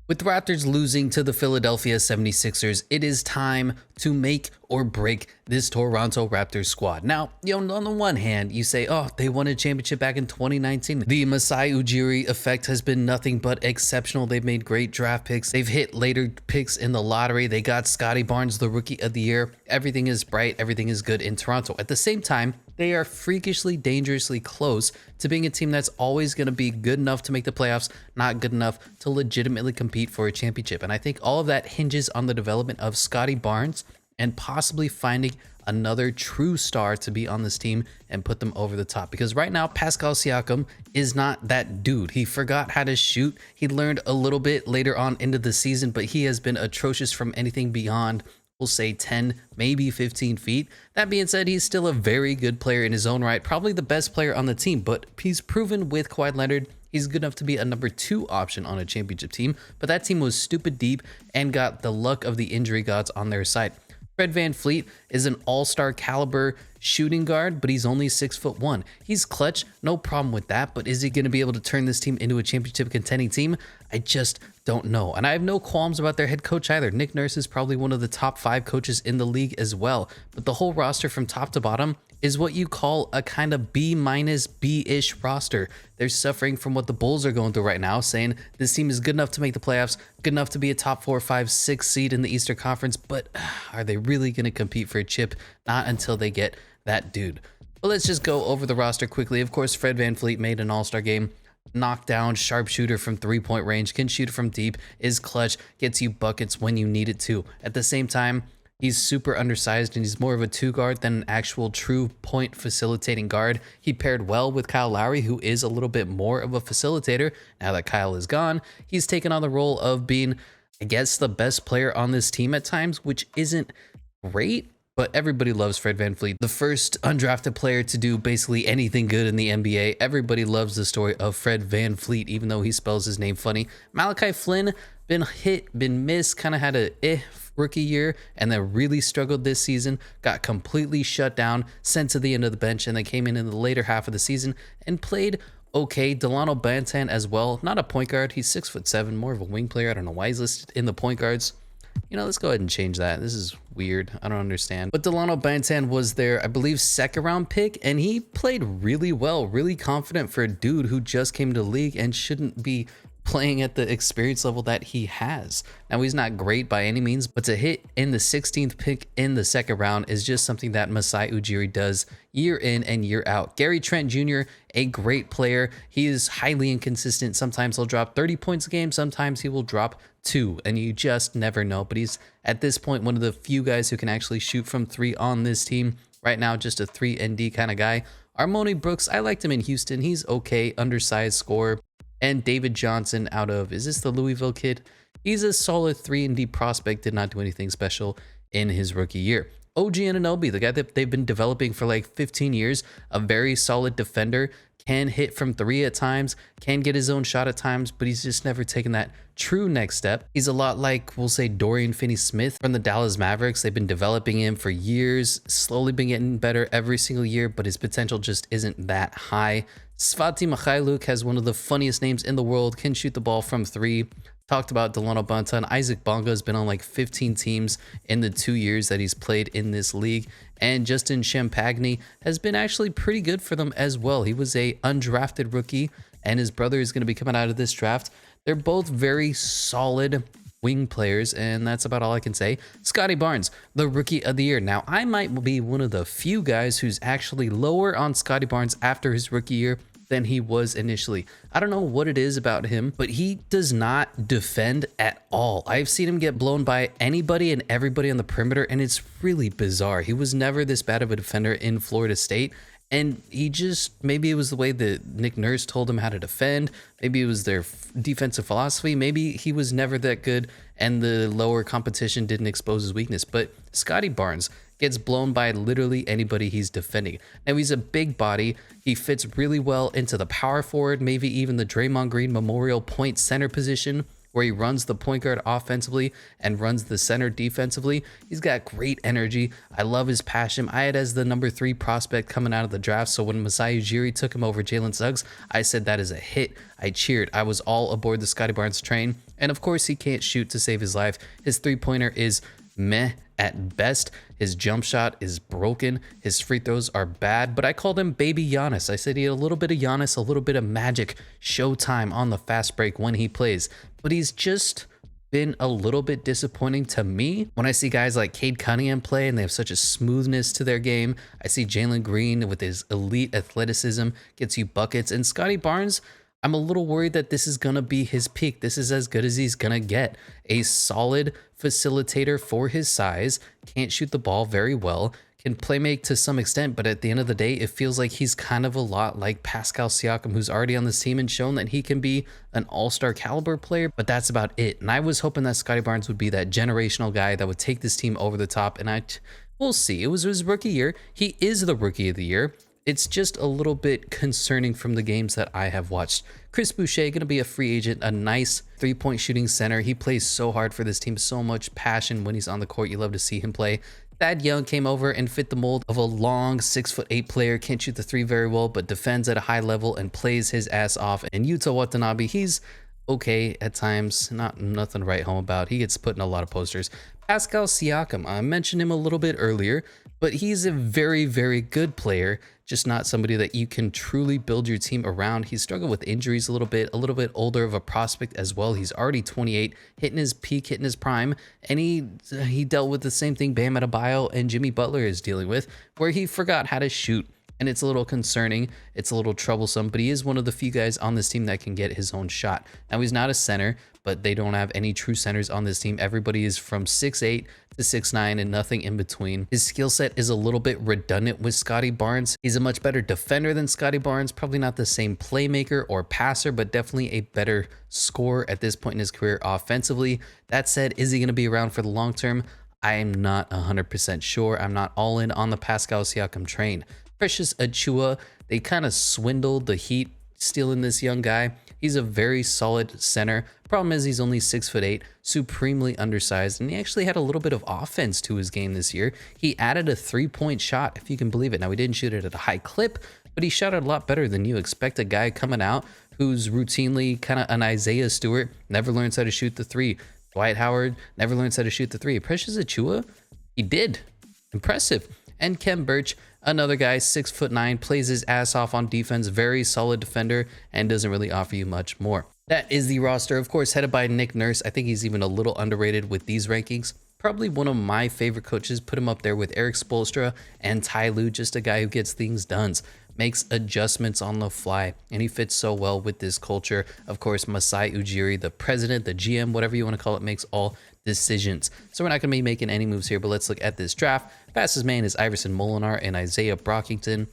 With the Raptors losing to the Philadelphia 76ers, it is time to make or break this Toronto Raptors squad. Now, on the one hand, you say, oh, they won a championship back in 2019. The Masai Ujiri effect has been nothing but exceptional. They've made great draft picks. They've hit later picks in the lottery. They got Scottie Barnes, the rookie of the year. Everything is bright. Everything is good in Toronto. At the same time, they are freakishly dangerously close to being a team that's always going to be good enough to make the playoffs, not good enough to legitimately compete for a championship. And I think all of that hinges on the development of Scottie Barnes and possibly finding another true star to be on this team and put them over the top. Because right now, Pascal Siakam is not that dude. He forgot how to shoot. He learned a little bit later on into the season, but he has been atrocious from anything beyond, we'll say 10, maybe 15 feet. That being said, he's still a very good player in his own right, probably the best player on the team, but he's proven with Kawhi Leonard he's good enough to be a number 2 option on a championship team, but that team was stupid deep and got the luck of the injury gods on their side. Fred VanVleet is an all-star caliber shooting guard, but he's only 6'1". He's clutch, no problem with that, but is he going to be able to turn this team into a championship contending team? I just don't know. And I have no qualms about their head coach either. Nick Nurse is probably one of the top 5 coaches in the league as well, but the whole roster from top to bottom is what you call a kind of B- B-ish roster. They're suffering from what the Bulls are going through right now, saying this team is good enough to make the playoffs, good enough to be a top 4, 5, 6 seed in the Eastern Conference, but are they really going to compete for a chip? Not until they get that dude. But let's just go over the roster quickly. Of course, Fred VanVleet made an all-star game. Knockdown, sharpshooter from 3-point range, can shoot from deep, is clutch, gets you buckets when you need it to. At the same time, he's super undersized and he's more of a 2 guard than an actual true point facilitating guard. He paired well with Kyle Lowry, who is a little bit more of a facilitator. Now that Kyle is gone, he's taken on the role of being, I guess, the best player on this team at times, which isn't great. But everybody loves Fred VanVleet, the first undrafted player to do basically anything good in the NBA. Everybody loves the story of Fred VanVleet, even though he spells his name funny. Malachi Flynn, been hit, been missed, kind of had a rookie year, and then really struggled this season, got completely shut down, sent to the end of the bench, and then came in the later half of the season and played okay. Delano Bantan as well, not a point guard. He's 6'7", more of a wing player. I don't know why he's listed in the point guards. Let's go ahead and change that. This is weird. I don't understand. But Delano Bantan was their, I believe, 2nd round pick, and he played really well, really confident for a dude who just came to the league and shouldn't be playing at the experience level that he has. Now, he's not great by any means, but to hit in the 16th pick in the 2nd round is just something that Masai Ujiri does year in and year out. Gary Trent Jr., a great player. He is highly inconsistent. Sometimes he'll drop 30 points a game. Sometimes he will drop 2, and you just never know. But he's, at this point, one of the few guys who can actually shoot from 3 on this team. Right now, just a 3-and-D kind of guy. Armoni Brooks, I liked him in Houston. He's okay, undersized scorer. And David Johnson out of, is this the Louisville kid? He's a solid 3-and-D prospect, did not do anything special in his rookie year. OG Anunoby, the guy that they've been developing for like 15 years, a very solid defender, can hit from 3 at times, can get his own shot at times, but he's just never taken that true next step. He's a lot like, we'll say, Dorian Finney-Smith from the Dallas Mavericks. They've been developing him for years, slowly been getting better every single year, but his potential just isn't that high. Svati Mikhailuk has one of the funniest names in the world, can shoot the ball from 3. Talked about Delano Bantan. Isaac Bonga has been on like 15 teams in the 2 years that he's played in this league. And Justin Champagny has been actually pretty good for them as well. He was a undrafted rookie, and his brother is going to be coming out of this draft. They're both very solid wing players, and that's about all I can say. Scottie Barnes, the rookie of the year. Now, I might be one of the few guys who's actually lower on Scottie Barnes after his rookie year than he was initially. I don't know what it is about him, but he does not defend at all. I've seen him get blown by anybody and everybody on the perimeter, and it's really bizarre. He was never this bad of a defender in Florida State, and he just, maybe it was the way that Nick Nurse told him how to defend, maybe it was their defensive philosophy, maybe he was never that good and the lower competition didn't expose his weakness. But Scottie Barnes gets blown by literally anybody he's defending. Now, he's a big body. He fits really well into the power forward, maybe even the Draymond Green Memorial point center position. where he runs the point guard offensively and runs the center defensively. He's got great energy. I love his passion. I had as the number 3 prospect coming out of the draft, so when Masai Ujiri took him over Jalen Suggs, I said that is a hit. I cheered. I was all aboard the Scottie Barnes train, and of course he can't shoot to save his life. His three-pointer is meh at best. His jump shot is broken. His free throws are bad, but I called him baby Giannis. I said he had a little bit of Giannis, a little bit of magic showtime on the fast break when he plays, but he's just been a little bit disappointing to me. When I see guys like Cade Cunningham play and they have such a smoothness to their game, I see Jalen Green with his elite athleticism gets you buckets, and Scottie Barnes, I'm a little worried that this is going to be his peak. This is as good as he's going to get. A solid facilitator for his size, can't shoot the ball very well, can play make to some extent, but at the end of the day, it feels like he's kind of a lot like Pascal Siakam, who's already on this team and shown that he can be an all-star caliber player, but that's about it. And I was hoping that Scottie Barnes would be that generational guy that would take this team over the top, and we'll see. It was his rookie year. He is the rookie of the year. It's just a little bit concerning from the games that I have watched. Chris Boucher, going to be a free agent, a nice three-point shooting center. He plays so hard for this team, so much passion when he's on the court. You love to see him play. Thad Young came over and fit the mold of a long 6'8" player, can't shoot the three very well, but defends at a high level and plays his ass off. And Yuta Watanabe, he's okay at times, nothing to write home about. He gets put in a lot of posters. Pascal Siakam, I mentioned him a little bit earlier, but he's a very, very good player, just not somebody that you can truly build your team around. He's struggled with injuries a little bit older of a prospect as well. He's already 28, hitting his peak, hitting his prime, and he dealt with the same thing Bam Adebayo and Jimmy Butler is dealing with, where he forgot how to shoot. And it's a little concerning, it's a little troublesome, but he is one of the few guys on this team that can get his own shot. Now, he's not a center, but they don't have any true centers on this team. Everybody is from 6'8" to 6'9" and nothing in between. His skill set is a little bit redundant with Scottie Barnes. He's a much better defender than Scottie Barnes, probably not the same playmaker or passer, but definitely a better scorer at this point in his career offensively. That said, is he going to be around for the long term? I am not 100% sure. I'm not all in on the Pascal Siakam train. Precious Achiuwa, they kind of swindled the Heat stealing this young guy. He's a very solid center. Problem is he's only 6'8", supremely undersized, and he actually had a little bit of offense to his game this year. He added a three-point shot, if you can believe it. Now, he didn't shoot it at a high clip, but he shot it a lot better than you expect. A guy coming out who's routinely kind of an Isaiah Stewart, never learns how to shoot the three. Dwight Howard never learns how to shoot the three. Precious Achiuwa, he did. Impressive. And Kem Birch, another guy, 6'9", plays his ass off on defense, very solid defender, and doesn't really offer you much more. That is the roster, of course, headed by Nick Nurse. I think he's even a little underrated with these rankings. Probably one of my favorite coaches. Put him up there with Eric Spoelstra and Ty Lue, just a guy who gets things done, makes adjustments on the fly, and he fits so well with this culture. Of course, Masai Ujiri, the president, the GM, whatever you want to call it, makes all decisions. So we're not going to be making any moves here, but let's look at this draft. Fastest man is Iverson Molinar and Isaiah Brockington.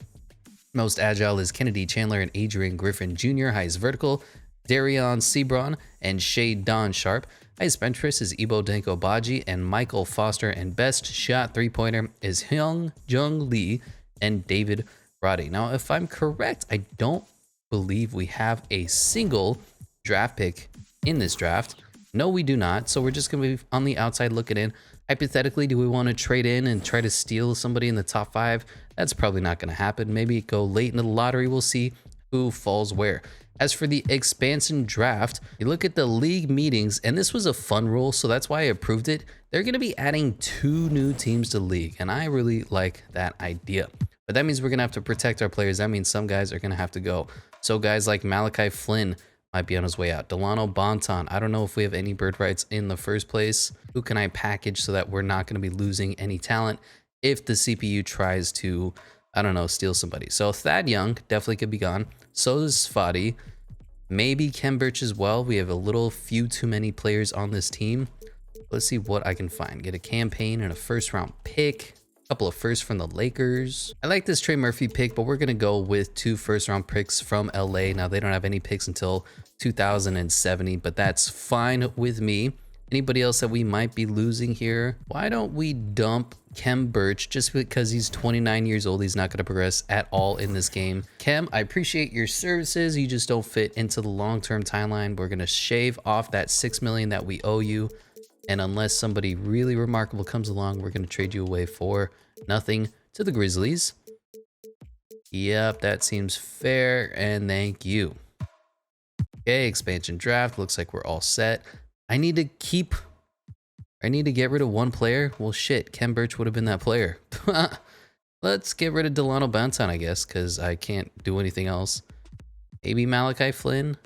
Most agile is Kennedy Chandler and Adrian Griffin Jr. Highest vertical, Darion Sebron and Shade Don Sharp. Highest bench press is Ibo Danko Baji and Michael Foster, and best shot three-pointer is Hyung Jung Lee and David Roddy. Now, if I'm correct, I don't believe we have a single draft pick in this draft. No, we do not. So we're just going to be on the outside looking in. Hypothetically, do we want to trade in and try to steal somebody in the top 5? That's probably not going to happen. Maybe go late in the lottery. We'll see who falls where. As for the expansion draft, you look at the league meetings, and this was a fun rule, so that's why I approved it. They're going to be adding 2 new teams to the league, and I really like that idea. But that means we're going to have to protect our players. That means some guys are going to have to go. So guys like Malachi Flynn might be on his way out. Delano Bonton, I don't know if we have any bird rights in the first place. Who can I package so that we're not going to be losing any talent if the CPU tries to, I don't know, steal somebody? So Thad Young definitely could be gone. So is Sfati. Maybe Kem Birch as well. We have a few too many players on this team. Let's see what I can find. Get a campaign and a first-round pick. Couple of firsts from the Lakers. I like this Trey Murphy pick, but we're going to go with 2 first-round picks from LA. Now, they don't have any picks until 2070, but that's fine with me. Anybody else that we might be losing here? Why don't we dump Kem Birch just because he's 29 years old? He's not going to progress at all in this game. Kem, I appreciate your services. You just don't fit into the long-term timeline. We're going to shave off that $6 million that we owe you. And unless somebody really remarkable comes along, we're going to trade you away for nothing to the Grizzlies. Yep, that seems fair. And thank you. Okay, expansion draft. Looks like we're all set. I need to get rid of one player. Well, shit, Kem Birch would have been that player. Let's get rid of Delano Banton, I guess, because I can't do anything else. Maybe Malachi Flynn.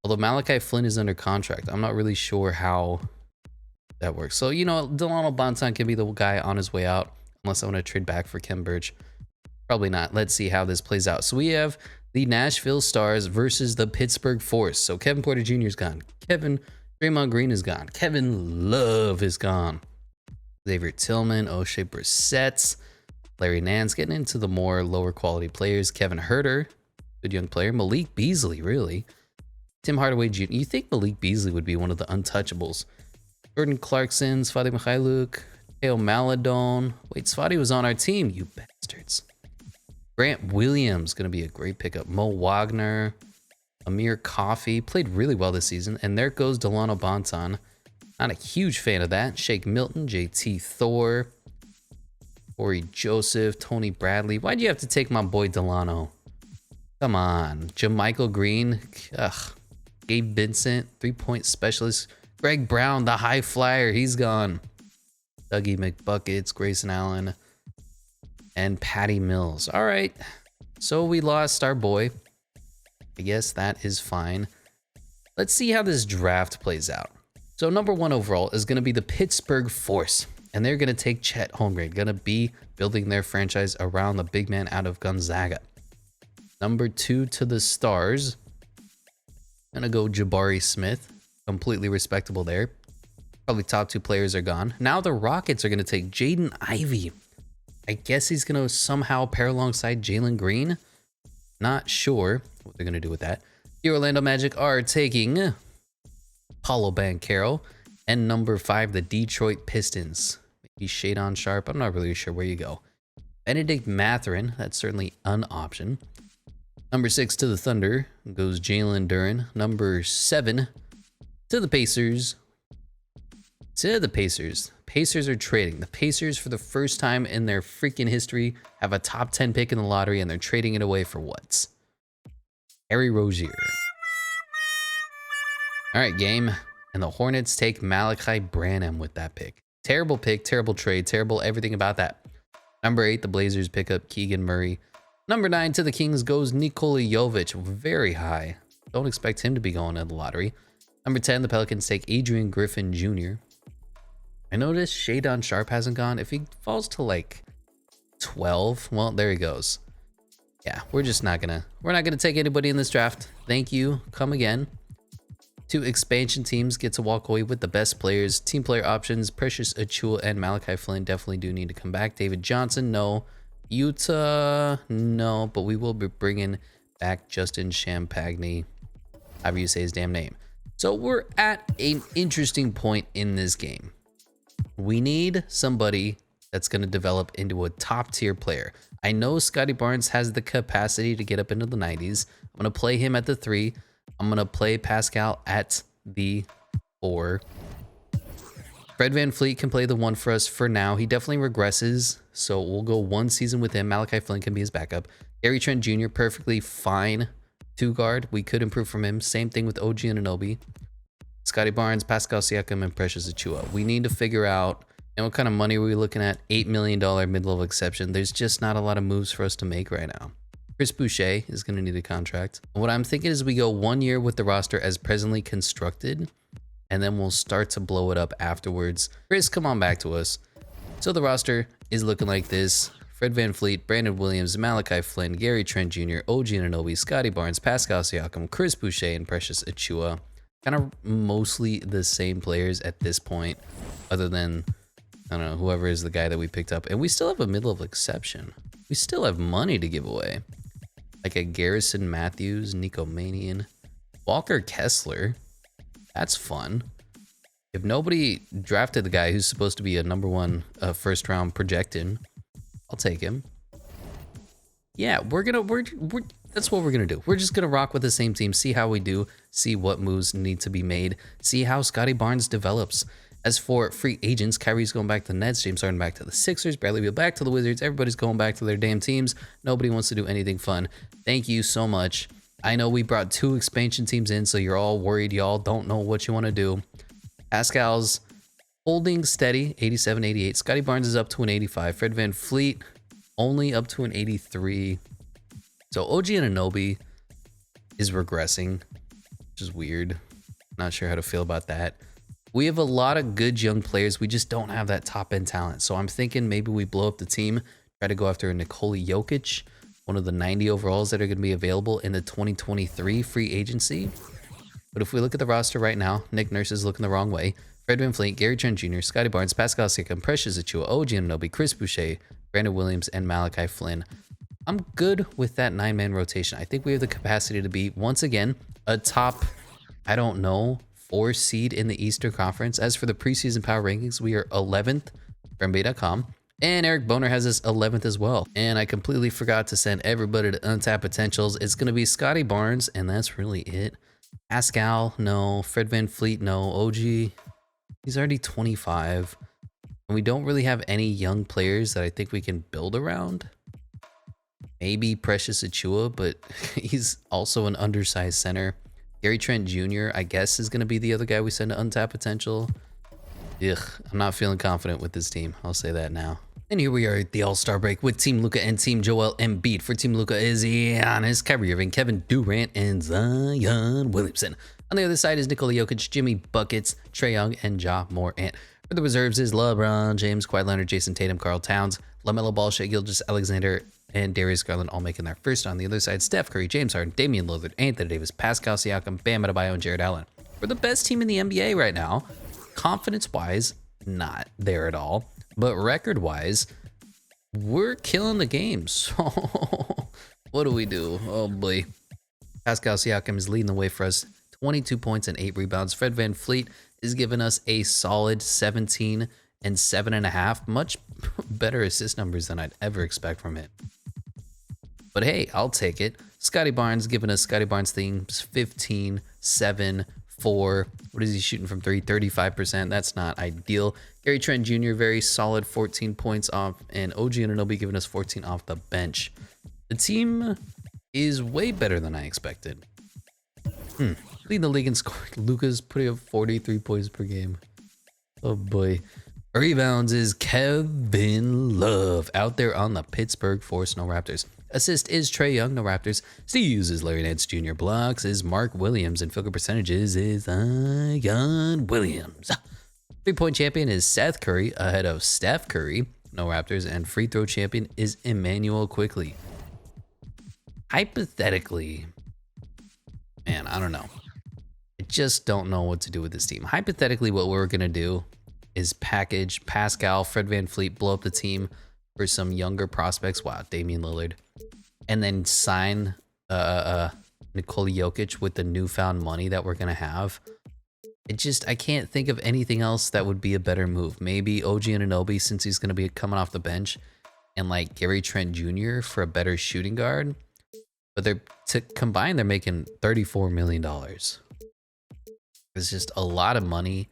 Although Malachi Flynn is under contract, I'm not really sure how that works. So, you know, Delano Banton can be the guy on his way out, unless I want to trade back for Kem Birch. Probably not. Let's see how this plays out. So we have the Nashville Stars versus the Pittsburgh Force. So Kevin Porter Jr. is gone. Draymond Green is gone. Kevin Love is gone. Xavier Tillman, O'Shea Brissett, Larry Nance, getting into the more lower quality players. Kevin Huerter, good young player. Malik Beasley, really. Tim Hardaway Jr. You think Malik Beasley would be one of the untouchables. Jordan Clarkson, Svadi Mikhailuk, Teo Maladon. Wait, Svadi was on our team, you bastards. Grant Williams, going to be a great pickup. Mo Wagner, Amir Coffey, played really well this season. And there goes Delano Banton. Not a huge fan of that. Shake Milton, JT Thor, Corey Joseph, Tony Bradley. Why'd you have to take my boy Delano? Come on. Jamichael Green. Ugh. Gabe Vincent, 3-point specialist. Greg Brown, the high flyer. He's gone. Dougie McBuckets, Grayson Allen, and Patty Mills. All right. So we lost our boy. I guess that is fine. Let's see how this draft plays out. So number 1 overall is going to be the Pittsburgh Force. And they're going to take Chet Holmgren. Going to be building their franchise around the big man out of Gonzaga. Number 2 to the Stars. Going to go Jabari Smith. Completely respectable there. Probably top 2 players are gone. Now the Rockets are going to take Jaden Ivey. I guess he's going to somehow pair alongside Jalen Green. Not sure what they're going to do with that. The Orlando Magic are taking Paulo Banchero. And number 5, the Detroit Pistons. Maybe Shadon Sharp. I'm not really sure where you go. Benedict Mathurin. That's certainly an option. Number 6 to the Thunder goes Jalen Duren. Number 7 to the Pacers. Pacers are trading. The Pacers, for the first time in their freaking history, have a top 10 pick in the lottery, and they're trading it away for what? Harry Rozier. All right, game. And the Hornets take Malachi Branham with that pick. Terrible pick, terrible trade, terrible everything about that. Number 8, the Blazers pick up Keegan Murray. Number 9 to the Kings goes Nikola Jovic. Very high. Don't expect him to be going to the lottery. Number 10, the Pelicans take Adrian Griffin Jr. I noticed Shadon Sharp hasn't gone. If he falls to like 12, well, there he goes. Yeah, we're not gonna take anybody in this draft. Thank you. Come again. 2 expansion teams get to walk away with the best players. Team player options, Precious Achiuwa and Malachi Flynn definitely do need to come back. David Johnson, no. Utah, no. But we will be bringing back Justin Champagny, however you say his damn name. So we're at an interesting point in this game. We need somebody that's going to develop into a top tier player. I know Scottie Barnes has the capacity to get up into the 90s. I'm going to play him at the 3. I'm going to play Pascal at the 4. Fred VanVleet can play the 1 for us for now. He definitely regresses, so we'll go 1 season with him. Malachi Flynn can be his backup. Gary Trent Jr., perfectly fine 2 guard. We could improve from him. Same thing with OG Anunoby. Scottie Barnes, Pascal Siakam, and Precious Achiuwa. We need to figure out, and what kind of money are we looking at? $8 million mid-level exception. There's just not a lot of moves for us to make right now. Chris Boucher is going to need a contract. What I'm thinking is we go 1 year with the roster as presently constructed, and then we'll start to blow it up afterwards. Chris, come on back to us. So the roster is looking like this. Fred VanVleet, Brandon Williams, Malachi Flynn, Gary Trent Jr., OG Anunoby, Scottie Barnes, Pascal Siakam, Chris Boucher, and Precious Achiuwa. Kind of mostly the same players at this point, other than, I don't know, whoever is the guy that we picked up. And we still have a mid-level exception. We still have money to give away. Like a Garrison Matthews, Nico Manian, Walker Kessler. That's fun. If nobody drafted the guy who's supposed to be a #1 first round projected, I'll take him. Yeah, we're that's what we're gonna do. We're just gonna rock with the same team, see how we do, see what moves need to be made, see how Scottie Barnes develops. As for free agents, Kyrie's going back to the Nets, James Harden back to the Sixers, Bradley Beal back to the Wizards. Everybody's going back to their damn teams. Nobody wants to do anything fun. Thank you so much. I know we brought 2 expansion teams in, so you're all worried. Y'all don't know what you want to do. Pascal's holding steady, 87, 88. Scottie Barnes is up to an 85. Fred VanVleet only up to an 83. So OG Anunoby is regressing, which is weird. Not sure how to feel about that. We have a lot of good young players. We just don't have that top end talent. So I'm thinking maybe we blow up the team, try to go after a Nikola Jokic, one of the 90 overalls that are going to be available in the 2023 free agency. But if we look at the roster right now, Nick Nurse is looking the wrong way. Fred VanVleet, Gary Trent Jr., Scottie Barnes, Pascal Siakam, Precious Achiuwa, OG Anunoby, Chris Boucher, Brandon Williams, and Malachi Flynn. I'm good with that 9-man rotation. I think we have the capacity to be, once again, a top, I don't know, 4 seed in the Eastern Conference. As for the preseason power rankings, we are 11th from NBA.com. And Eric Boner has us 11th as well. And I completely forgot to send everybody to Untapped Potentials. It's going to be Scottie Barnes, and that's really it. Pascal, no. Fred VanVleet, no. OG, he's already 25. And we don't really have any young players that I think we can build around. Maybe Precious Achiuwa, but he's also an undersized center. Gary Trent Jr., I guess, is going to be the other guy we send to Untapped Potential. Ugh, I'm not feeling confident with this team. I'll say that now. And here we are at the All-Star break with Team Luka and Team Joel Embiid. For Team Luka is Giannis, Kyrie Irving, Kevin Durant, and Zion Williamson. On the other side is Nikola Jokic, Jimmy Buckets, Trae Young, and Ja Morant. For the reserves is LeBron James, Kawhi Leonard, Jason Tatum, Karl Towns, LaMelo Ball, Shai Gilgeous-Alexander, and Darius Garland all making their first. On the other side, Steph Curry, James Harden, Damian Lillard, Anthony Davis, Pascal Siakam, Bam Adebayo, and Jared Allen. We're the best team in the NBA right now. Confidence-wise, not there at all. But record-wise, we're killing the games. So what do we do? Oh boy. Pascal Siakam is leading the way for us. 22 points and 8 rebounds. Fred VanVleet is giving us a solid 17 and 7.5. Much better assist numbers than I'd ever expect from him. But hey, I'll take it. Scottie Barnes giving us Scottie Barnes themes, 15, 7, 4. What is he shooting from 3? 35%. That's not ideal. Gary Trent Jr., very solid 14 points off. And OG Anunoby giving us 14 off the bench. The team is way better than I expected. Leading the league in scoring. Luka's putting up 43 points per game. Oh boy. Rebounds is Kevin Love out there on the Pittsburgh Force, no Raptors. Assist is Trae Young, no Raptors. Steals is Larry Nance Jr. Blocks is Mark Williams. And field goal percentages is Zion Williams. 3-point champion is Seth Curry ahead of Steph Curry, no Raptors. And free throw champion is Emmanuel Quickley. Hypothetically, man, I don't know. I just don't know what to do with this team. Hypothetically, what we're going to do is package Pascal, Fred VanVleet, blow up the team for some younger prospects. Wow, Damian Lillard. And then sign Nikola Jokic with the newfound money that we're going to have. I can't think of anything else that would be a better move. Maybe OG Anunoby, since he's going to be coming off the bench, and like Gary Trent Jr. for a better shooting guard. But combined, they're making $34 million. It's just a lot of money.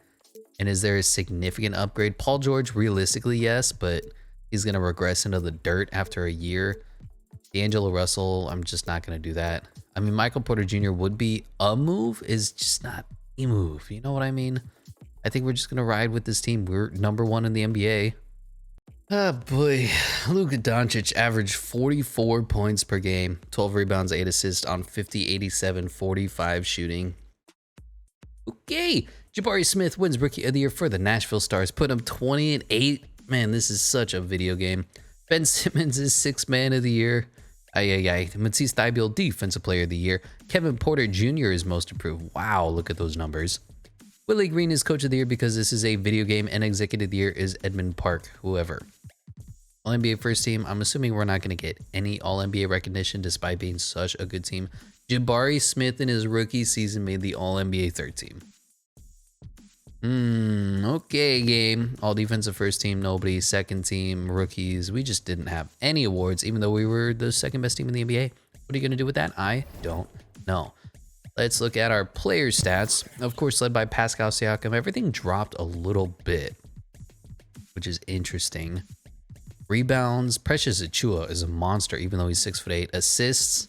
And is there a significant upgrade? Paul George, realistically, yes, but he's going to regress into the dirt after a year. D'Angelo Russell, I'm just not going to do that. I mean, Michael Porter Jr. would be a move, is just not a move. You know what I mean? I think we're just going to ride with this team. We're #1 in the NBA. Oh boy. Luka Doncic averaged 44 points per game, 12 rebounds, 8 assists on 50, 87, 45 shooting. Okay. Jabari Smith wins Rookie of the Year for the Nashville Stars, putting him 20 and 8. Man, this is such a video game. Ben Simmons is 6th Man of the Year. Matisse Thybulle, Defensive Player of the Year. Kevin Porter Jr. is Most Improved. Wow, look at those numbers. Willie Green is Coach of the Year because this is a video game, and Executive of the Year is Edmund Park, whoever. All-NBA First Team, I'm assuming we're not going to get any All-NBA recognition despite being such a good team. Jabari Smith in his rookie season made the All-NBA Third Team. Okay, game. All defensive first team, nobody. Second team, rookies. We just didn't have any awards, even though we were the second best team in the NBA. What are you going to do with that? I don't know. Let's look at our player stats. Of course, led by Pascal Siakam. Everything dropped a little bit, which is interesting. Rebounds. Precious Achiuwa is a monster, even though he's 6'8". Assists.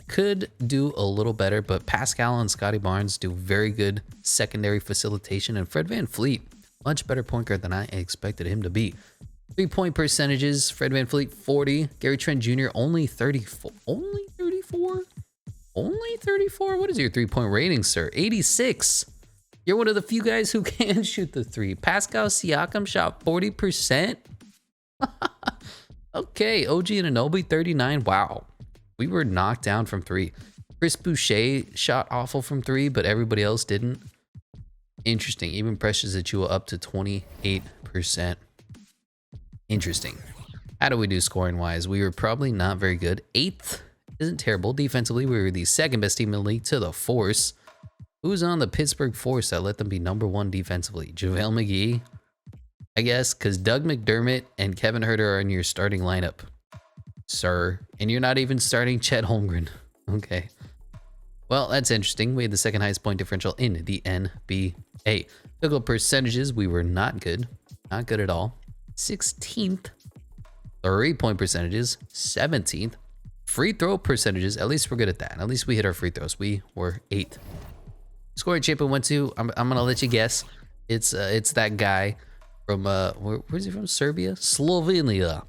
Could do a little better, but Pascal and Scottie Barnes do very good secondary facilitation, and Fred VanVleet, much better point guard than I expected him to be. 3-point percentages, Fred VanVleet 40, Gary Trent Jr. only 34. Only 34? Only 34? What is your 3-point rating, sir? 86. You're one of the few guys who can shoot the three. Pascal Siakam shot 40%. Okay, OG Anunoby 39. Wow. We were knocked down from three. Chris Boucher shot awful from three, but everybody else didn't. Interesting. Even Precious Achiuwa up to 28%. Interesting. How do we do scoring wise? We were probably not very good. 8th isn't terrible. Defensively, we were the second best team in the league to the Force. Who's on the Pittsburgh Force that let them be #1 defensively? JaVale McGee, I guess, because Doug McDermott and Kevin Huerter are in your starting lineup, sir. And you're not even starting Chet Holmgren. Okay. Well, that's interesting. We had the second highest point differential in the NBA. Field goal percentages, we were not good. Not good at all. 16th. 3-point percentages, 17th. Free throw percentages, at least we're good at that. At least we hit our free throws. We were 8th. Scoring champion went to, I'm gonna let you guess. It's that guy from where's he from? Serbia? Slovenia.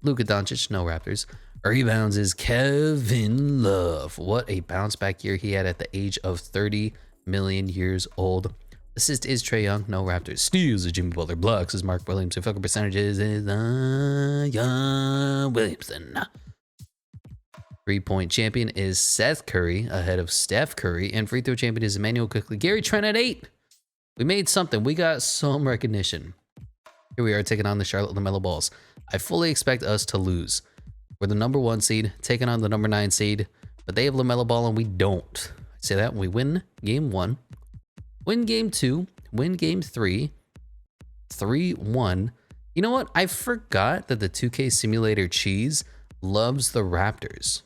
Luka Doncic, no Raptors. Rebounds is Kevin Love. What a bounce back year he had at the age of 30 million years old. Assist is Trae Young, no Raptors. Steals is Jimmy Butler. Blocks is Mark Williams. Field goal percentages is Williamson. 3-point champion is Seth Curry ahead of Steph Curry. And free throw champion is Emmanuel Quickley. Gary Trent at 8. We made something. We got some recognition. Here we are taking on the Charlotte LaMelo Balls. I fully expect us to lose. We're the #1 seed, taking on the #9 seed, but they have LaMelo Ball and we don't. I say that when we win game 1, win game 2, win game 3, 3-1. You know what? I forgot that the 2K simulator cheese loves the Raptors.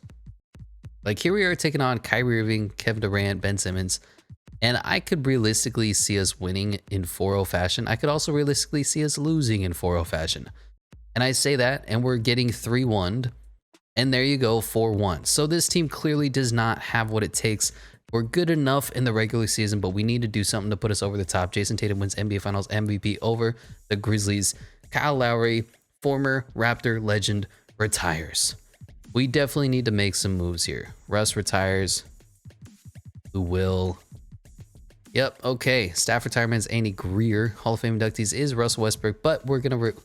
Like, here we are taking on Kyrie Irving, Kevin Durant, Ben Simmons, and I could realistically see us winning in 4-0 fashion. I could also realistically see us losing in 4-0 fashion. And I say that, and we're getting 3-1'd, and there you go, 4-1. So this team clearly does not have what it takes. We're good enough in the regular season, but we need to do something to put us over the top. Jason Tatum wins NBA Finals MVP over the Grizzlies. Kyle Lowry, former Raptor legend, retires. We definitely need to make some moves here. Russ retires. Who will? Yep, okay. Staff retirements, Andy Greer. Hall of Fame inductees is Russell Westbrook, but we're going to...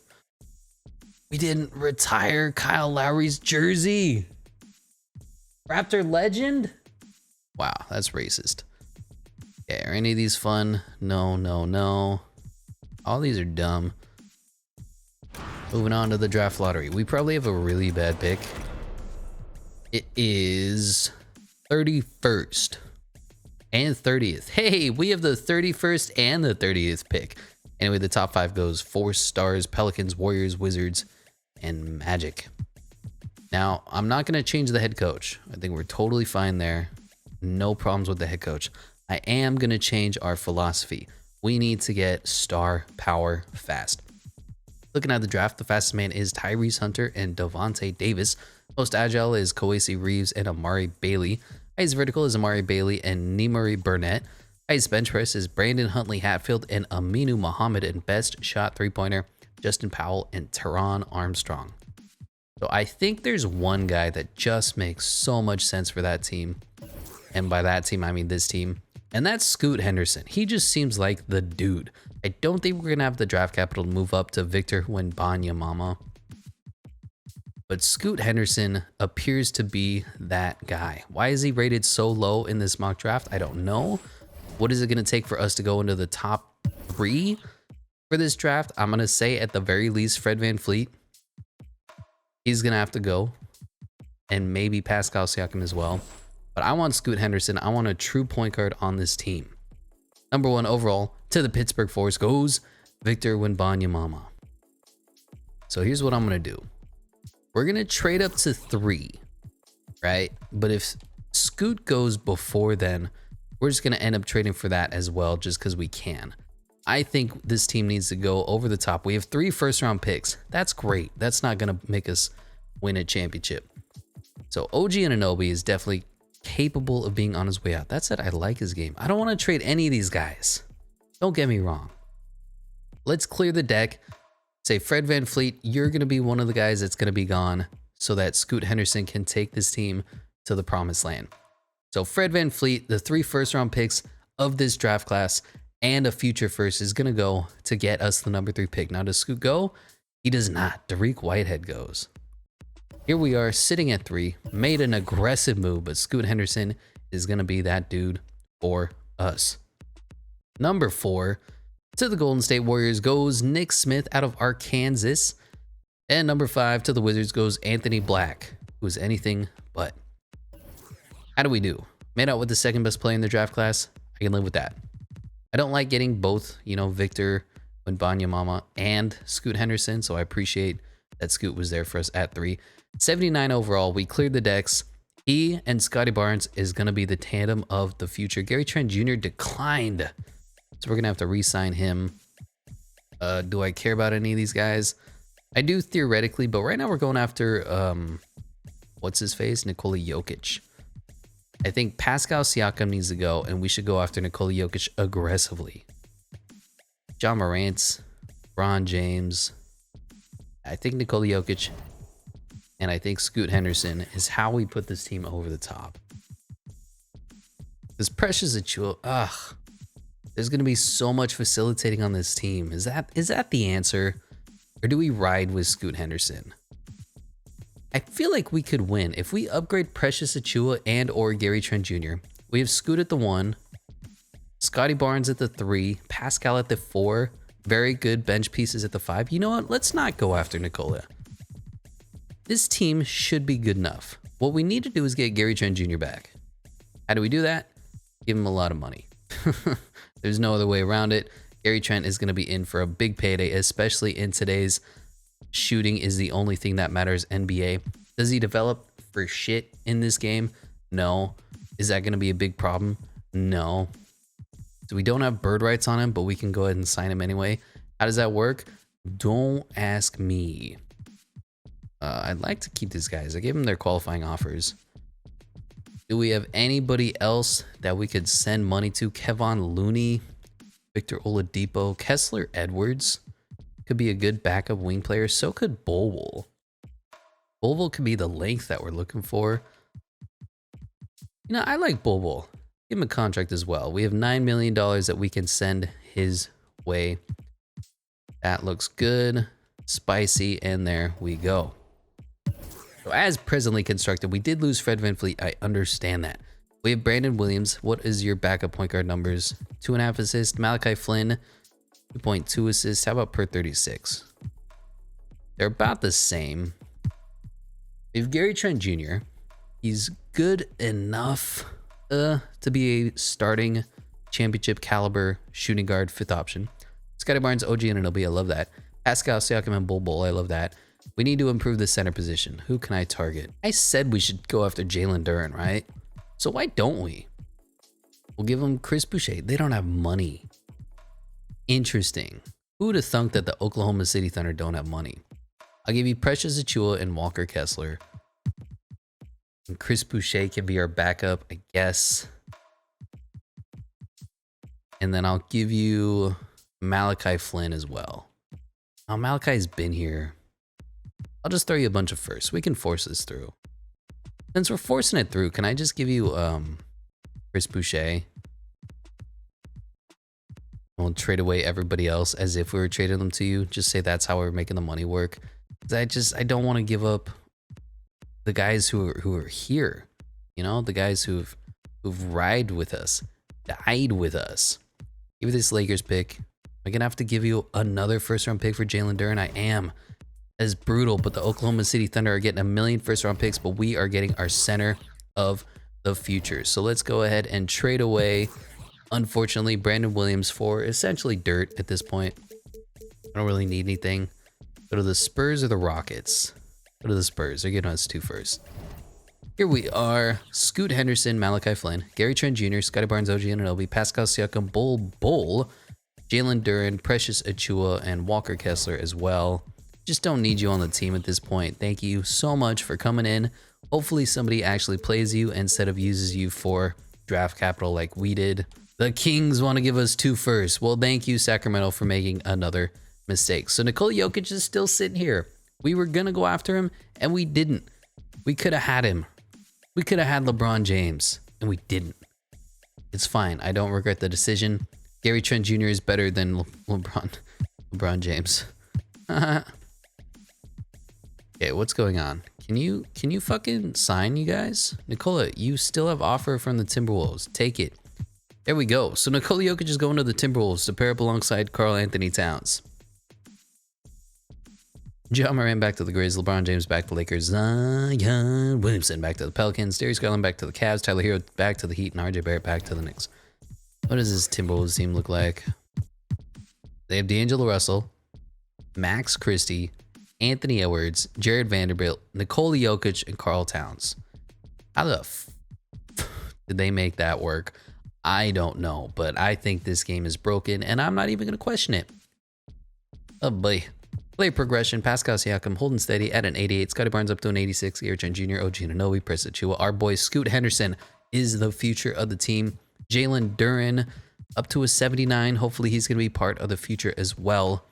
We didn't retire Kyle Lowry's jersey. Raptor legend? Wow, that's racist. Okay, are any of these fun? No, no, no. All these are dumb. Moving on to the draft lottery. We probably have a really bad pick. It is 31st and 30th. Hey, we have the 31st and the 30th pick. Anyway, the top 5 goes Force, Stars, Pelicans, Warriors, Wizards, and Magic. Now, I'm not going to change the head coach. I think we're totally fine there. No problems with the head coach. I am going to change our philosophy. We need to get star power fast. Looking at the draft, the fastest man is Tyrese Hunter and Devontae Davis. Most agile is Kowacie Reeves and Amari Bailey. Highest vertical is Amari Bailey and Nimari Burnett. Highest bench press is Brandon Huntley Hatfield and Aminu Muhammad. And best shot three-pointer, Justin Powell and Teron Armstrong. So I think there's one guy that just makes so much sense for that team. And by that team, I mean this team. And that's Scoot Henderson. He just seems like the dude. I don't think we're going to have the draft capital to move up to Victor Wembanyama. But Scoot Henderson appears to be that guy. Why is he rated so low in this mock draft? I don't know. What is it going to take for us to go into the top 3 for this draft? I'm going to say at the very least Fred VanVleet. He's going to have to go. And maybe Pascal Siakam as well. But I want Scoot Henderson. I want a true point guard on this team. #1 overall, To the Pittsburgh Force goes Victor Wembanyama. So here's what I'm going to do. We're going to trade up to 3, right? But if Scoot goes before then, we're just going to end up trading for that as well, just because we can. I think this team needs to go over the top. We have 3 first-round picks. That's great. That's not going to make us win a championship. So OG Anunoby is definitely capable of being on his way out. That said, I like his game. I don't want to trade any of these guys. Don't get me wrong. Let's clear the deck. Say, Fred VanVleet, you're going to be one of the guys that's going to be gone so that Scoot Henderson can take this team to the promised land. So Fred VanVleet, the 3 first-round picks of this draft class and a future first is going to go to get us the number 3 pick. Now, does Scoot go? He does not. Dariq Whitehead goes. Here we are sitting at 3, made an aggressive move, but Scoot Henderson is going to be that dude for us. Number 4, to the Golden State Warriors goes Nick Smith out of Arkansas. And number 5, to the Wizards goes Anthony Black, who's anything but. How do we do? Made out with the 2nd best player in the draft class. I can live with that. I don't like getting both, Victor Wembanyama and Scoot Henderson, so I appreciate that Scoot was there for us at 3. 79 overall. We cleared the decks. He and Scottie Barnes is going to be the tandem of the future. Gary Trent Jr. declined, so we're going to have to re-sign him. Do I care about any of these guys? I do theoretically, but right now we're going after, what's his face? Nikola Jokic. I think Pascal Siakam needs to go, and we should go after Nikola Jokic aggressively. John Morant, Bron James. I think Nikola Jokic, and I think Scoot Henderson is how we put this team over the top. This Precious Achiuwa, there's going to be so much facilitating on this team. Is that the answer? Or do we ride with Scoot Henderson? I feel like we could win if we upgrade Precious Achiuwa and or Gary Trent Jr. We have Scoot at the 1, Scottie Barnes at the 3, Pascal at the 4, very good bench pieces at the 5. You know what? Let's not go after Nikola. This team should be good enough. What we need to do is get Gary Trent Jr. back. How do we do that? Give him a lot of money. There's no other way around it. Gary Trent is going to be in for a big payday, especially in today's shooting is the only thing that matters NBA. Does he develop for shit in this game? No. Is that going to be a big problem? No. So we don't have bird rights on him, but we can go ahead and sign him anyway. How does that work? Don't ask me. I'd like to keep these guys. I gave them their qualifying offers. Do we have anybody else that we could send money to? Kevon Looney, Victor Oladipo, Kessler Edwards could be a good backup wing player. So could Bolwol. Bolwol could be the length that we're looking for. I like Bolwol. Give him a contract as well. We have $9 million that we can send his way. That looks good. Spicy, and there we go. So as presently constructed, we did lose Fred VanVleet. I understand that. We have Brandon Williams. What is your backup point guard numbers? 2.5 assists. Malachi Flynn, 2.2 assists. How about per 36? They're about the same. We have Gary Trent Jr. He's good enough to be a starting championship caliber shooting guard, 5th option. Scottie Barnes, OG Anunoby, I love that. Pascal Siakam and Bol, I love that. We need to improve the center position. Who can I target? I said we should go after Jalen Duren, right? So why don't we? We'll give them Chris Boucher. They don't have money. Interesting. Who would have thunk that the Oklahoma City Thunder don't have money? I'll give you Precious Achiuwa and Walker Kessler. And Chris Boucher can be our backup, I guess. And then I'll give you Malachi Flynn as well. Now, Malachi's been here. I'll just throw you a bunch of firsts. We can force this through. Since we're forcing it through, can I just give you Chris Boucher? We'll trade away everybody else as if we were trading them to you. Just say that's how we're making the money work. I don't want to give up the guys who are here. The guys who've ride with us, died with us. Give me this Lakers pick. Am I gonna have to give you another 1st-round pick for Jalen Duren? I am. That is brutal, but the Oklahoma City Thunder are getting 1 million 1st-round picks, but we are getting our center of the future. So let's go ahead and trade away Unfortunately, Brandon Williams for essentially dirt at this point. I don't really need anything. Go to the Spurs or the Rockets. Go to the Spurs. They're getting us 2 first. Here we are. Scoot Henderson, Malachi Flynn, Gary Trent Jr., Scottie Barnes, OG Anunoby, Pascal Siakam, Bull, Jalen Duren, Precious Achua, and Walker Kessler as well. Just don't need you on the team at this point. Thank you so much for coming in. Hopefully somebody actually plays you instead of uses you for draft capital like we did. The Kings want to give us 2 first. Well, thank you, Sacramento, for making another mistake. So Nikola Jokic is still sitting here. We were going to go after him, and we didn't. We could have had him. We could have had LeBron James, and we didn't. It's fine. I don't regret the decision. Gary Trent Jr. is better than LeBron James. Okay, what's going on? Can you fucking sign, you guys? Nikola, you still have offer from the Timberwolves. Take it. There we go. So Nikola Jokic is going to the Timberwolves to pair up alongside Karl Anthony Towns. John Moran back to the Grizz, LeBron James back to Lakers, Zion Williamson back to the Pelicans, Darius Garland back to the Cavs, Tyler Hero back to the Heat, and RJ Barrett back to the Knicks. What does this Timberwolves team look like? They have D'Angelo Russell, Max Christie, Anthony Edwards, Jared Vanderbilt, Nikola Jokic, and Karl Towns. How the did they make that work? I don't know, but I think this game is broken, and I'm not even going to question it. Oh boy. Play progression, Pascal Siakam holding steady at an 88, Scottie Barnes up to an 86, Gary Trent Jr., OG Anunoby, Precious Achua. Our boy Scoot Henderson is the future of the team. Jalen Duren up to a 79. Hopefully he's going to be part of the future as well.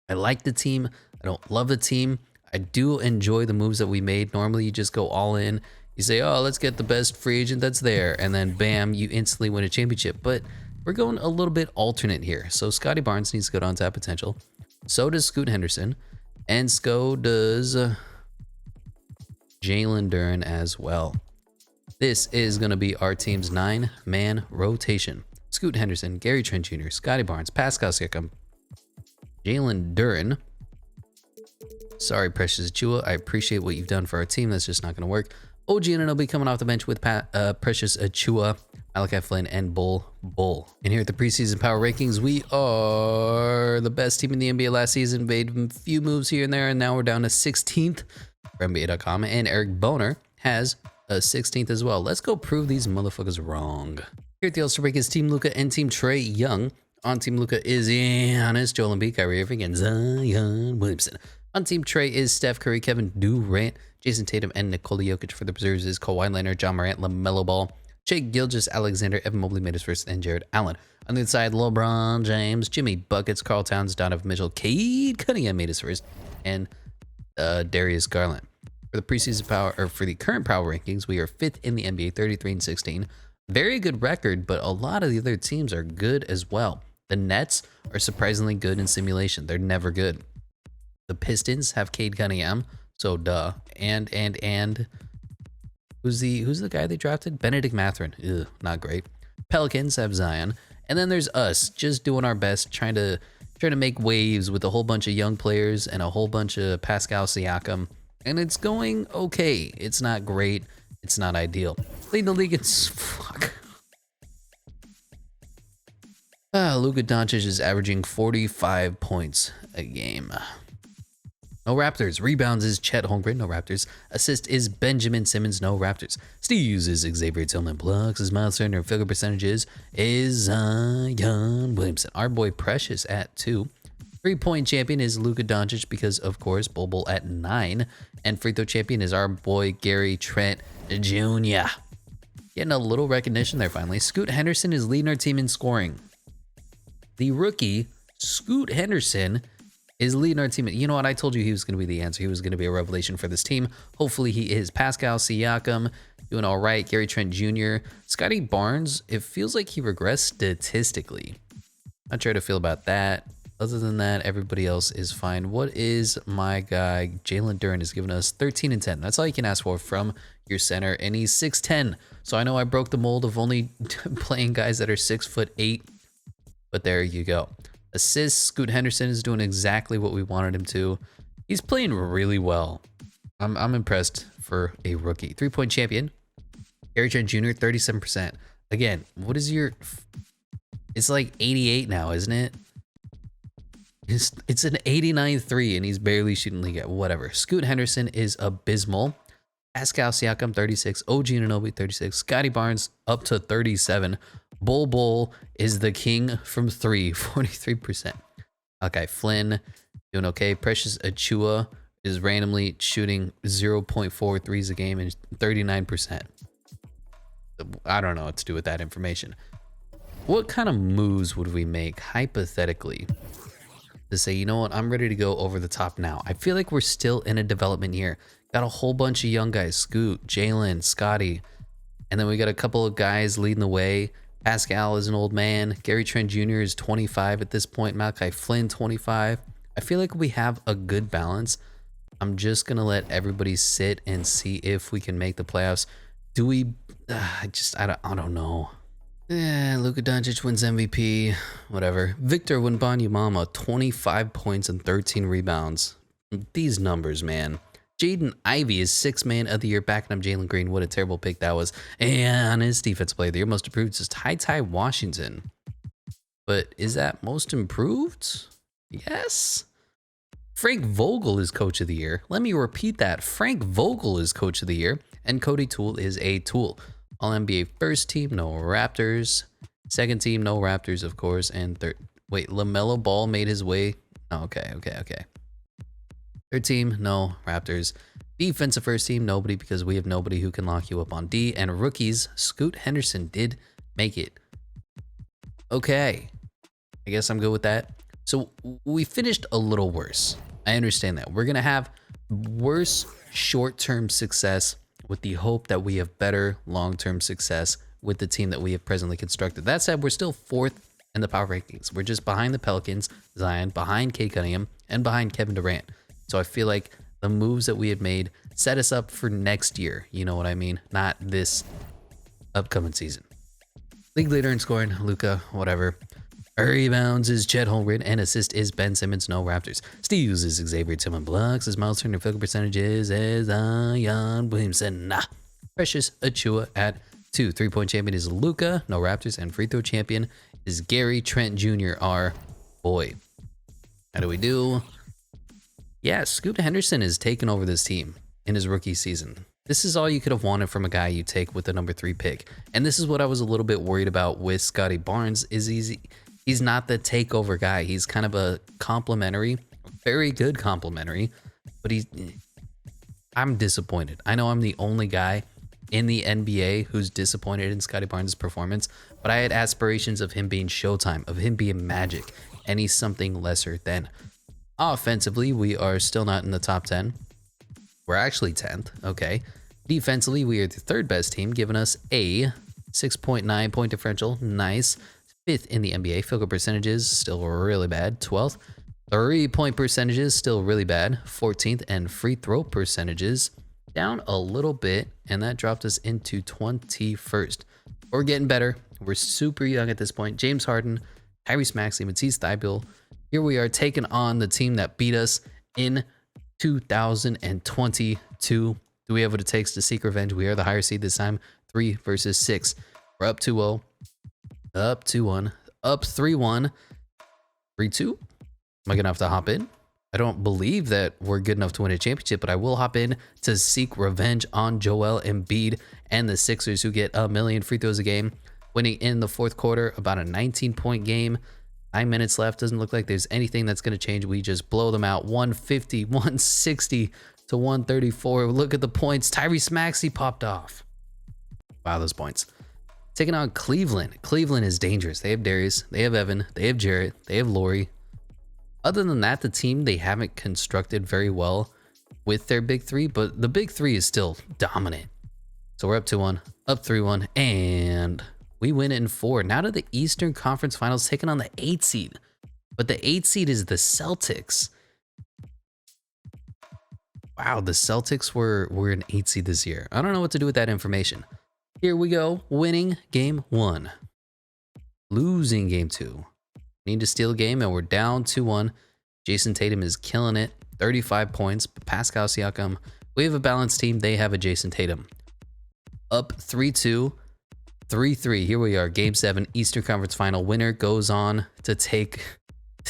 I like the team. I don't love the team. I do enjoy the moves that we made. Normally you just go all in. You say, oh, let's get the best free agent that's there. And then bam, you instantly win a championship. But we're going a little bit alternate here. So Scottie Barnes needs to go on tap potential. So does Scoot Henderson, and so does Jalen Duren as well. This is going to be our team's 9-man rotation. Scoot Henderson, Gary Trent Jr., Scottie Barnes, Pascal Siakam, Jalen Duren. Sorry, Precious Achua. I appreciate what you've done for our team. That's just not going to work. OG Anunoby coming off the bench with Precious Achua, Malachi Flynn, and Bull. And here at the preseason power rankings, we are the best team in the NBA last season. Made a few moves here and there, and now we're down to 16th for NBA.com. And Eric Boner has a 16th as well. Let's go prove these motherfuckers wrong. Here at the All-Star break is Team Luka and Team Trae Young. On Team Luka is Giannis, Joel Embiid, Kyrie Irving, and Zion Williamson. On Team Trae is Steph Curry, Kevin Durant, Jason Tatum, and Nikola Jokic. For the Preserves is Kawhi Leonard, John Morant, LaMelo Ball, Shai Gilgeous-Alexander, Evan Mobley made his first, and Jared Allen. On the inside, LeBron James, Jimmy Buckets, Karl Towns, Donovan Mitchell, Cade Cunningham made his first, and Darius Garland. For the preseason power, or for the current power rankings, we are 5th in the NBA, 33-16. Very good record, but a lot of the other teams are good as well. The Nets are surprisingly good in simulation. They're never good. The Pistons have Cade Cunningham, so duh. And who's the guy they drafted? Benedict Mathurin. Ugh, not great. Pelicans have Zion, and then there's us, just doing our best, trying to make waves with a whole bunch of young players and a whole bunch of Pascal Siakam, and it's going okay. It's not great. It's not ideal. Leading the league, it's fuck. Luka Doncic is averaging 45 points a game. No Raptors. Rebounds is Chet Holmgren. No Raptors. Assist is Benjamin Simmons. No Raptors. Steals is Xavier Tillman. Blocks is Miles Turner. Field goal percentages is Zion Williamson. Our boy Precious at 2. 3-point champion is Luka Doncic because, of course, Bull at 9. And free throw champion is our boy Gary Trent Jr. Getting a little recognition there finally. Scoot Henderson is leading our team in scoring. The rookie, Scoot Henderson, is leading our team. You know what? I told you he was going to be the answer. He was going to be a revelation for this team. Hopefully he is. Pascal Siakam doing all right. Gary Trent Jr. Scottie Barnes, it feels like he regressed statistically. Not sure how to feel about that. Other than that, everybody else is fine. What is my guy? Jalen Duren has given us 13 and 10. That's all you can ask for from your center. And he's 6'10". So I know I broke the mold of only playing guys that are 6'8". But there you go. Assists, Scoot Henderson is doing exactly what we wanted him to. He's playing really well. I'm impressed for a rookie. 3-point champion, Gary Trent Jr., 37%. Again, what is your It's like 88 now, isn't it? It's an 89-3 and he's barely shooting league at whatever. Scoot Henderson is abysmal. Pascal Siakam 36, OG Anunoby 36, Scottie Barnes up to 37. Bull is the king from 3, 43%. Okay, Flynn doing okay. Precious Achua is randomly shooting 0.4 threes a game and 39%. I don't know what to do with that information. What kind of moves would we make hypothetically to say, you know what, I'm ready to go over the top now? I feel like we're still in a development year. Got a whole bunch of young guys, Scoot, Jalen, Scottie, and then we got a couple of guys leading the way. Pascal is an old man. Gary Trent Jr. is 25 at this point. Malachi Flynn, 25. I feel like we have a good balance. I'm just going to let everybody sit and see if we can make the playoffs. Do we? I don't know. Luka Doncic wins MVP. Whatever. Victor Wembanyama, 25 points and 13 rebounds. These numbers, man. Jaden Ivey is 6th man of the year, backing up Jalen Green. What a terrible pick that was. And his defense player of the year, most improved, is Ty Washington. But is that most improved? Yes. Frank Vogel is coach of the year. Let me repeat that. Frank Vogel is coach of the year, and Cody Toole is a Tool. All NBA first team, no Raptors. Second team, no Raptors, of course. And wait, LaMelo Ball made his way. Oh, okay. Third team, no Raptors. Defensive first team, nobody, because we have nobody who can lock you up on D. And rookies, Scoot Henderson did make it. Okay, I guess I'm good with that. So we finished a little worse. I understand that. We're going to have worse short-term success with the hope that we have better long-term success with the team that we have presently constructed. That said, we're still 4th in the power rankings. We're just behind the Pelicans, Zion, behind Cade Cunningham, and behind Kevin Durant. So I feel like the moves that we had made set us up for next year. You know what I mean? Not this upcoming season. League leader in scoring, Luka, whatever. Rebounds is Chet Holmgren, and assist is Ben Simmons, no Raptors. Steals is Xavier Tillman, blocks is Miles Turner, field goal percentages is Zion Williamson. Precious Achua at 2. 3-point champion is Luka, no Raptors, and free throw champion is Gary Trent Jr., our boy. How do we do? Yeah, Scoot Henderson is taking over this team in his rookie season. This is all you could have wanted from a guy you take with the number 3 pick. And this is what I was a little bit worried about with Scottie Barnes, is he's not the takeover guy. He's kind of a complimentary, very good complimentary, but I'm disappointed. I know I'm the only guy in the NBA who's disappointed in Scottie Barnes' performance, but I had aspirations of him being Showtime, of him being Magic, and he's something lesser than. Offensively, we are still not in the top 10. We're actually 10th, okay. Defensively, we are the 3rd best team, giving us a 6.9 point differential. Nice. 5th in the NBA. Field goal percentages, still really bad. 12th. 3-point percentages, still really bad. 14th. And free throw percentages, down a little bit, and that dropped us into 21st. We're getting better. We're super young at this point. James Harden, Tyrese Maxey, Matisse Thybulle. Here we are taking on the team that beat us in 2022. Do we have what it takes to seek revenge? We are the higher seed this time. 3 versus 6. We're up 2-0. Up 2-1. Up 3-1. 3-2. Am I going to have to hop in? I don't believe that we're good enough to win a championship, but I will hop in to seek revenge on Joel Embiid and the Sixers, who get 1 million free throws a game, winning in the 4th quarter, about a 19-point game. 9 minutes left. Doesn't look like there's anything that's going to change. We just blow them out. 150, 160 to 134. Look at the points. Tyrese Maxey popped off. Wow, those points. Taking on Cleveland. Cleveland is dangerous. They have Darius. They have Evan. They have Jarrett. They have Laurie. Other than that, the team, they haven't constructed very well with their big 3, but the big 3 is still dominant. So we're up 2-1, up 3-1, and we win it in 4. Now to the Eastern Conference Finals, taking on the 8 seed. But the 8 seed is the Celtics. Wow, the Celtics were an 8 seed this year. I don't know what to do with that information. Here we go, winning game 1. Losing game 2. Need to steal a game, and we're down 2-1. Jason Tatum is killing it. 35 points. Pascal Siakam. We have a balanced team. They have a Jason Tatum. Up 3-2. 3-3. Here we are. Game 7, Eastern Conference Final. Winner goes on to take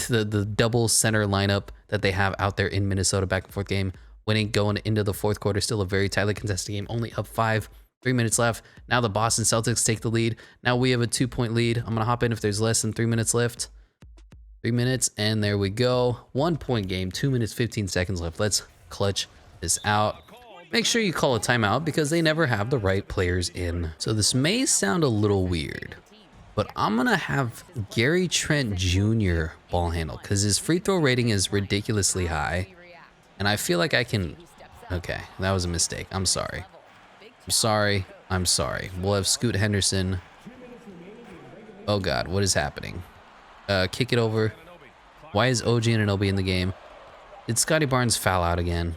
the double center lineup that they have out there in Minnesota. Back and forth game. Winning going into the fourth quarter. Still a very tightly contested game. Only up 5. 3 minutes left. Now the Boston Celtics take the lead. Now we have a 2-point lead. I'm going to hop in if there's less than 3 minutes left. 3 minutes, and there we go. 1 point game, 2 minutes, 15 seconds left. Let's clutch this out. Make sure you call a timeout because they never have the right players in. So this may sound a little weird, but I'm gonna have Gary Trent Jr. ball handle because his free throw rating is ridiculously high. And I feel like I can, okay, that was a mistake. I'm sorry. I'm sorry. We'll have Scoot Henderson. Oh God, what is happening? Kick it over. Why is OG Anunoby in the game? Did Scottie Barnes foul out again?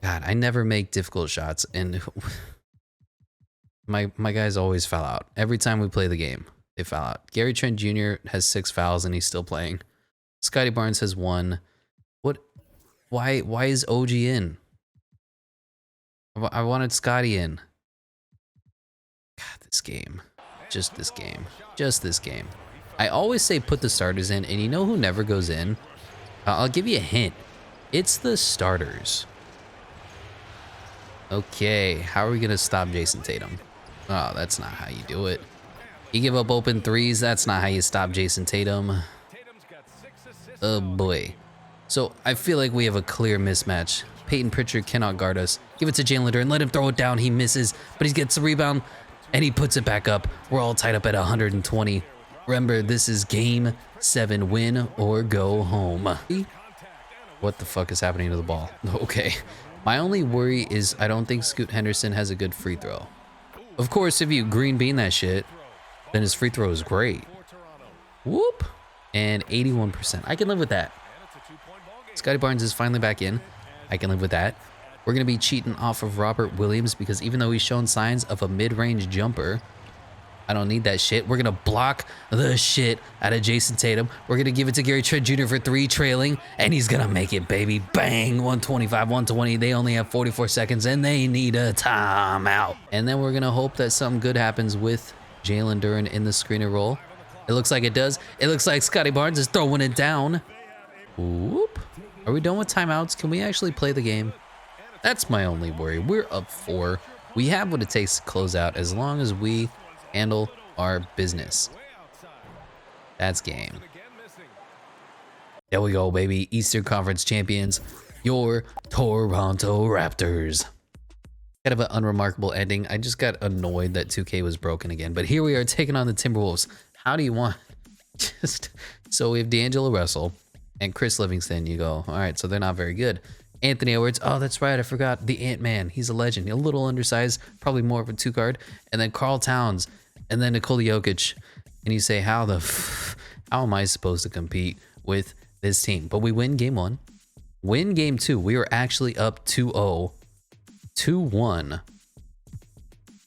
God, I never make difficult shots, and my guys always foul out. Every time we play the game, they foul out. Gary Trent Jr. has 6 fouls, and he's still playing. Scottie Barnes has 1. What? Why is OG in? I wanted Scottie in. God, this game. Just this game. Just this game. I always say put the starters in, and you know who never goes in? I'll give you a hint. It's the starters. Okay, how are we gonna stop Jason Tatum? Oh, that's not how you do it. You give up open threes, that's not how you stop Jason Tatum. Oh boy. So I feel like we have a clear mismatch. Peyton Pritchard cannot guard us. Give it to Jalen Duren, let him throw it down, he misses, but he gets the rebound, and he puts it back up. We're all tied up at 120. Remember, this is game 7, win or go home. What the fuck is happening to the ball? Okay. My only worry is I don't think Scoot Henderson has a good free throw. Of course, if you green bean that shit, then his free throw is great. Whoop. And 81%. I can live with that. Scottie Barnes is finally back in. I can live with that. We're going to be cheating off of Robert Williams because even though he's shown signs of a mid-range jumper, I don't need that shit. We're going to block the shit out of Jason Tatum. We're going to give it to Gary Trent Jr. for 3 trailing, and he's going to make it, baby. Bang, 125, 120. They only have 44 seconds, and they need a timeout. And then we're going to hope that something good happens with Jalen Duren in the screen and roll. It looks like it does. It looks like Scottie Barnes is throwing it down. Whoop. Are we done with timeouts? Can we actually play the game? That's my only worry. We're up 4. We have what it takes to close out as long as we handle our business. That's game. There we go, baby. Eastern Conference champions, your Toronto Raptors. Kind of an unremarkable ending. I just got annoyed that 2K was broken again. But here we are taking on the Timberwolves. How do you want? So we have D'Angelo Russell and Chris Livingston. You go, all right, so they're not very good. Anthony Edwards, oh, that's right, I forgot. The Ant-Man, he's a legend. A little undersized, probably more of a 2 card. And then Karl Towns, and then Nikola Jokic. And you say, how am I supposed to compete with this team? But we win game 1. Win game 2. We were actually up 2-0. 2-1.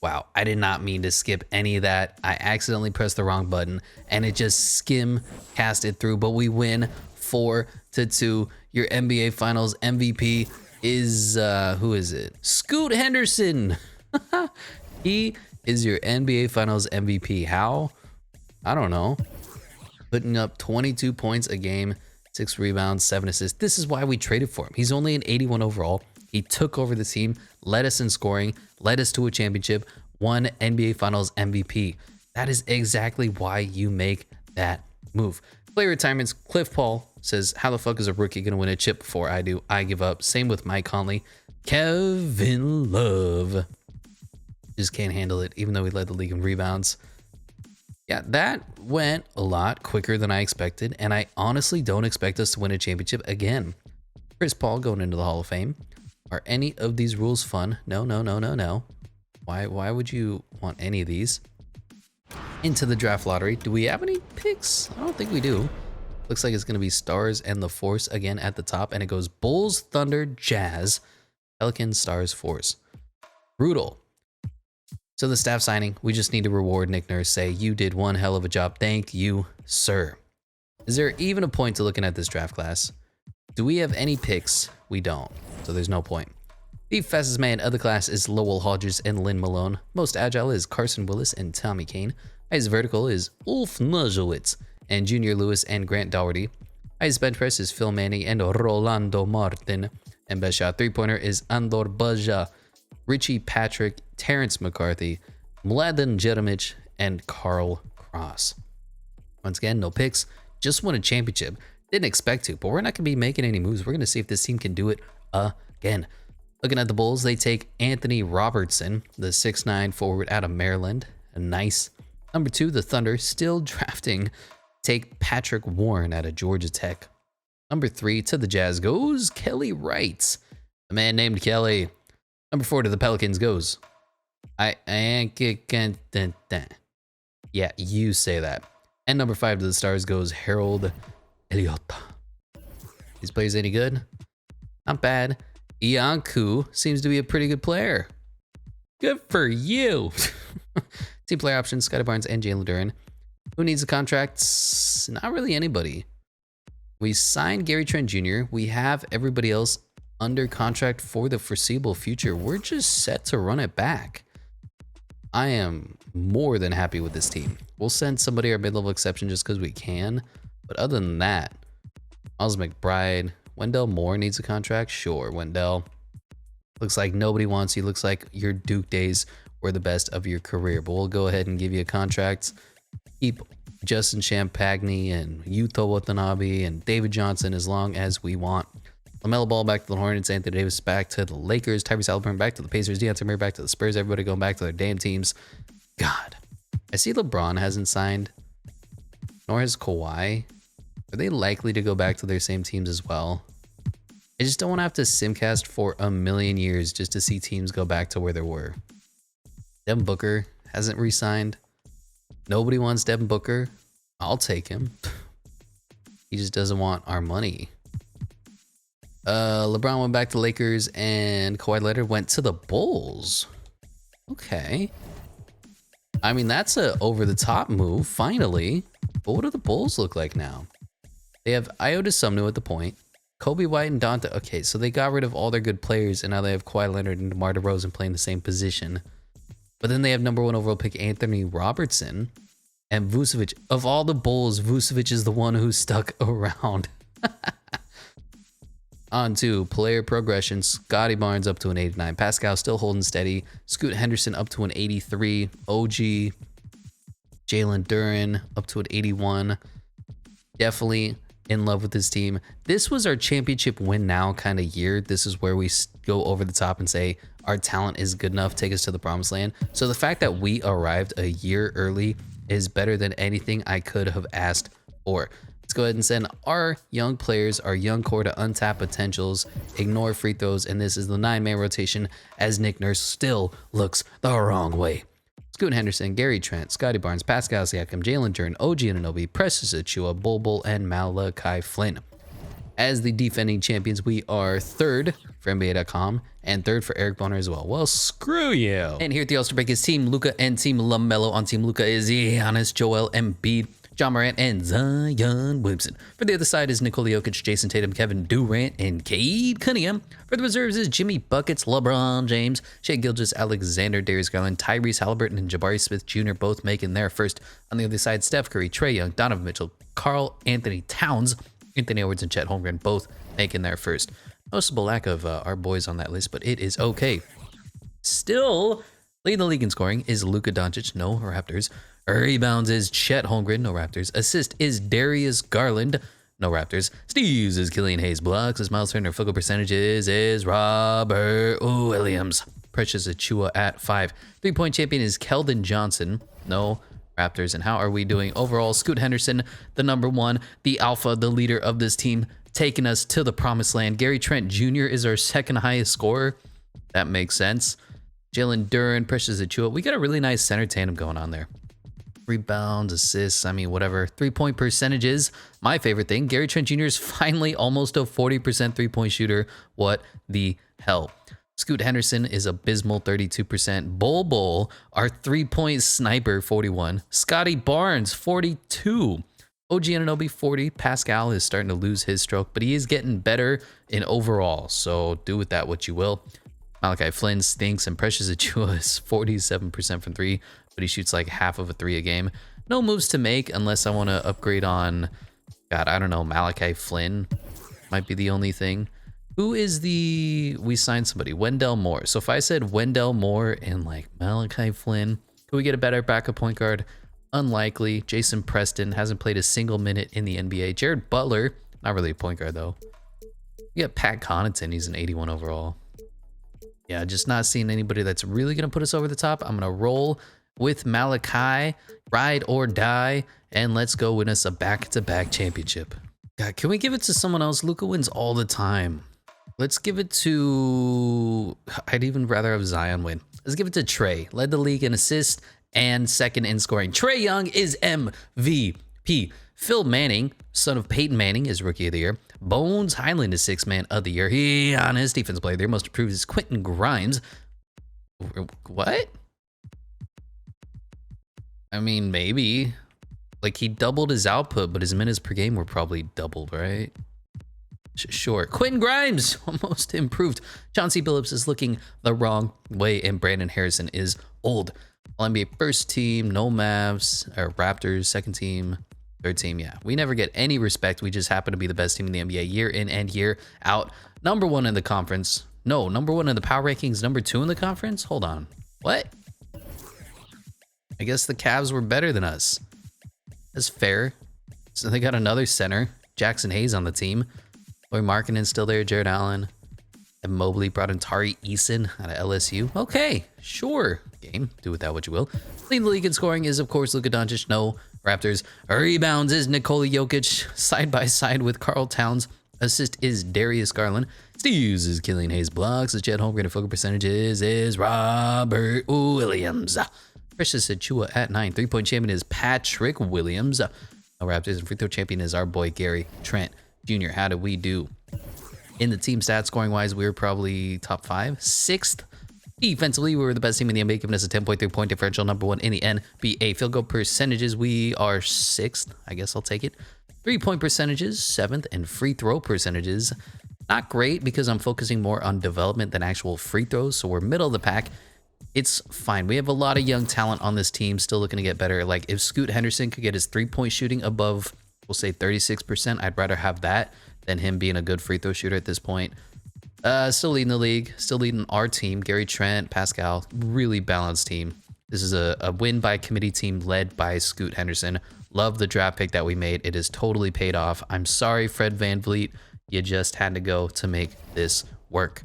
Wow, I did not mean to skip any of that. I accidentally pressed the wrong button, and it just skim casted through. But we win 4-2. Your NBA Finals MVP is, who is it? Scoot Henderson. He is your NBA Finals MVP. How? I don't know. Putting up 22 points a game, 6 rebounds, 7 assists. This is why we traded for him. He's only an 81 overall. He took over the team, led us in scoring, led us to a championship, won NBA Finals MVP. That is exactly why you make that move. Player retirements. Cliff Paul says, how the fuck is a rookie going to win a chip before I do? I give up. Same with Mike Conley. Kevin Love just can't handle it, even though he led the league in rebounds. Yeah, that went a lot quicker than I expected, and I honestly don't expect us to win a championship again. Chris Paul going into the Hall of Fame. Are any of these rules fun? No. Why would you want any of these? Into the draft lottery. Do we have any picks? I don't think we do. Looks like it's going to be Stars and the Force again at the top, and it goes Bulls, Thunder, Jazz, Pelicans, Stars, Force. Brutal. So the staff signing, we just need to reward Nick Nurse, say, you did one hell of a job. Thank you, sir. Is there even a point to looking at this draft class? Do we have any picks? We don't, so there's no point. The fastest man of the class is Lowell Hodges and Lynn Malone. Most agile is Carson Willis and Tommy Kane. Highest vertical is Ulf Nuzowitz and Junior Lewis and Grant Dougherty. Highest bench press is Phil Manning and Rolando Martin. And best shot three-pointer is Andor Baja, Richie Patrick, Terrence McCarthy, Mladen Jeremic, and Carl Cross. Once again, no picks, just won a championship. Didn't expect to, but we're not going to be making any moves. We're going to see if this team can do it again. Looking at the Bulls, they take Anthony Robertson, the 6'9" forward out of Maryland. Nice. Number 2, the Thunder, still drafting, take Patrick Warren out of Georgia Tech. Number 3, to the Jazz goes Kelly Wright, a man named Kelly. Number 4 to the Pelicans goes yeah, you say that. And number 5 to the Stars goes Harold Elliott. These players any good? Not bad. Iancu seems to be a pretty good player. Good for you. Team player options, Scottie Barnes and Jalen Duren. Who needs a contract? Not really anybody. We signed Gary Trent Jr. We have everybody else under contract for the foreseeable future. We're just set to run it back. I am more than happy with this team. We'll send somebody our mid-level exception just because we can. But other than that, Miles McBride, Wendell Moore needs a contract. Sure, Wendell. Looks like nobody wants you. Looks like your Duke days were the best of your career. But we'll go ahead and give you a contract. Keep Justin Champagny and Yuto Watanabe and David Johnson as long as we want. LaMelo Ball back to the Hornets. Anthony Davis back to the Lakers. Tyrese Halliburton back to the Pacers. Dejounte Murray back to the Spurs. Everybody going back to their damn teams. God. I see LeBron hasn't signed. Nor has Kawhi. Are they likely to go back to their same teams as well? I just don't want to have to simcast for a million years just to see teams go back to where they were. Devin Booker hasn't re-signed. Nobody wants Devin Booker. I'll take him. He just doesn't want our money. LeBron went back to Lakers and Kawhi Leonard went to the Bulls. Okay. I mean, that's a over-the-top move, finally. But what do the Bulls look like now? They have Iota Sumnu at the point. Kobe White and Dante. Okay, so they got rid of all their good players, and now they have Kawhi Leonard and DeMar DeRozan playing the same position. But then they have number 1 overall pick Anthony Robertson and Vucevic. Of all the Bulls, Vucevic is the one who stuck around. On to player progression. Scottie Barnes up to an 89. Pascal still holding steady. Scoot Henderson up to an 83. OG. Jalen Duren up to an 81. Definitely in love with this team. This was our championship win now kind of year. This is where we go over the top and say our talent is good enough to take us to the promised land. So the fact that we arrived a year early is better than anything I could have asked for. Let's go ahead and send our young players, our young core to untap potentials, ignore free throws, and this is the 9-man rotation as Nick Nurse still looks the wrong way. Scoot Henderson, Gary Trent, Scottie Barnes, Pascal Siakam, Jalen Duren, OG Anunoby, Precious Achua, Bol and Malachi Flynn. As the defending champions, we are 3rd for NBA.com and 3rd for Eric Bonner as well. Well, screw you. And here at the All-Star break is Team Luka and Team LaMelo. On Team Luka is Giannis, Joel Embiid, John Morant, and Zion Williamson. For the other side is Nikola Jokic, Jason Tatum, Kevin Durant, and Cade Cunningham. For the reserves is Jimmy Buckets, LeBron James, Shai Gilgeous-Alexander, Darius Garland, Tyrese Halliburton, and Jabari Smith Jr. both making their first. On the other side, Steph Curry, Trae Young, Donovan Mitchell, Karl Anthony Towns, Anthony Edwards, and Chet Holmgren both making their first. Noticeable lack of our boys on that list, but it is okay. Still, leading the league in scoring is Luka Doncic, no Raptors. Rebounds is Chet Holmgren, no Raptors. Assist is Darius Garland, no Raptors. Steals is Killian Hayes. Blocks is Miles Turner. Field goal percentages is Robert Williams. Precious Achua at 5. 3-point champion is Keldon Johnson, no Raptors. And how are we doing overall? Scoot Henderson, the number 1, the alpha, the leader of this team, taking us to the promised land. Gary Trent Jr. is our 2nd highest scorer. That makes sense. Jalen Duren, Precious Achua. We got a really nice center tandem going on there. Rebounds, assists, I mean, whatever. 3-point percentages, my favorite thing. Gary Trent Jr. is finally almost a 40% 3-point shooter. What the hell? Scoot Henderson is abysmal, 32%. Bol, our 3-point sniper, 41. Scottie Barnes, 42. OG Anunoby, 40. Pascal is starting to lose his stroke, but he is getting better in overall. So do with that what you will. Malachi Flynn stinks, and Precious Achua is 47% from 3, but he shoots like half of a 3 a game. No moves to make unless I want to upgrade on, God, I don't know, Malachi Flynn might be the only thing. Who is we signed somebody, Wendell Moore. So if I said Wendell Moore and like Malachi Flynn, could we get a better backup point guard? Unlikely. Jason Preston hasn't played a single minute in the NBA. Jared Butler, not really a point guard though. You got Pat Connaughton, he's an 81 overall. Yeah, just not seeing anybody that's really going to put us over the top. I'm going to roll with Malachi, ride or die, and let's go win us a back-to-back championship. God, can we give it to someone else? Luka wins all the time. Let's give it to... I'd even rather have Zion win. Let's give it to Trey. Led the league in assists and second in scoring. Trae Young is MVP. Phil Manning, son of Peyton Manning, is Rookie of the Year. Bones Highland is Sixth Man of the Year. He on his defense player there. Most improved is Quentin Grimes. What? I mean, maybe. Like, he doubled his output, but his minutes per game were probably doubled, right? Sure. Quentin Grimes, almost improved. Chauncey Billups is looking the wrong way, and Brandon Harrison is old. All-NBA first team, no Mavs, or Raptors, second team, third team. Yeah, we never get any respect. We just happen to be the best team in the NBA year in and year out. Number 1 in the conference. No, number 1 in the power rankings, number 2 in the conference? Hold on. What? I guess the Cavs were better than us. That's fair. So they got another center, Jackson Hayes, on the team. Boy Markkanen's still there, Jared Allen. And Mobley brought in Tari Eason out of LSU. Okay, sure. Game, do with that what you will. Leading the league in scoring is, of course, Luka Doncic. No Raptors. Rebounds is Nikola Jokic, side by side with Karl Towns. Assist is Darius Garland. Steals is Killian Hayes. Blocks is Chet Holmgren. Focal percentages is Robert Williams. Precious Achua at 9. 3-point champion is Patrick Williams. Raptors and free throw champion is our boy Gary Trent Jr. How did we do? In the team stats scoring wise, we were probably top 5. 6th. Defensively, we were the best team in the NBA, giving us a 10.3 point differential, number 1 in the NBA. Field goal percentages, we are 6th. I guess I'll take it. 3-point percentages, 7th, and free throw percentages, not great because I'm focusing more on development than actual free throws. So we're middle of the pack. It's fine. We have a lot of young talent on this team, still looking to get better. Like if Scoot Henderson could get his 3-point shooting above, we'll say 36%, I'd rather have that than him being a good free throw shooter at this point. Still leading the league, still leading our team. Gary Trent, Pascal, really balanced team. This is a win by committee team led by Scoot Henderson. Love the draft pick that we made. It has totally paid off. I'm sorry, Fred VanVleet. You just had to go to make this work.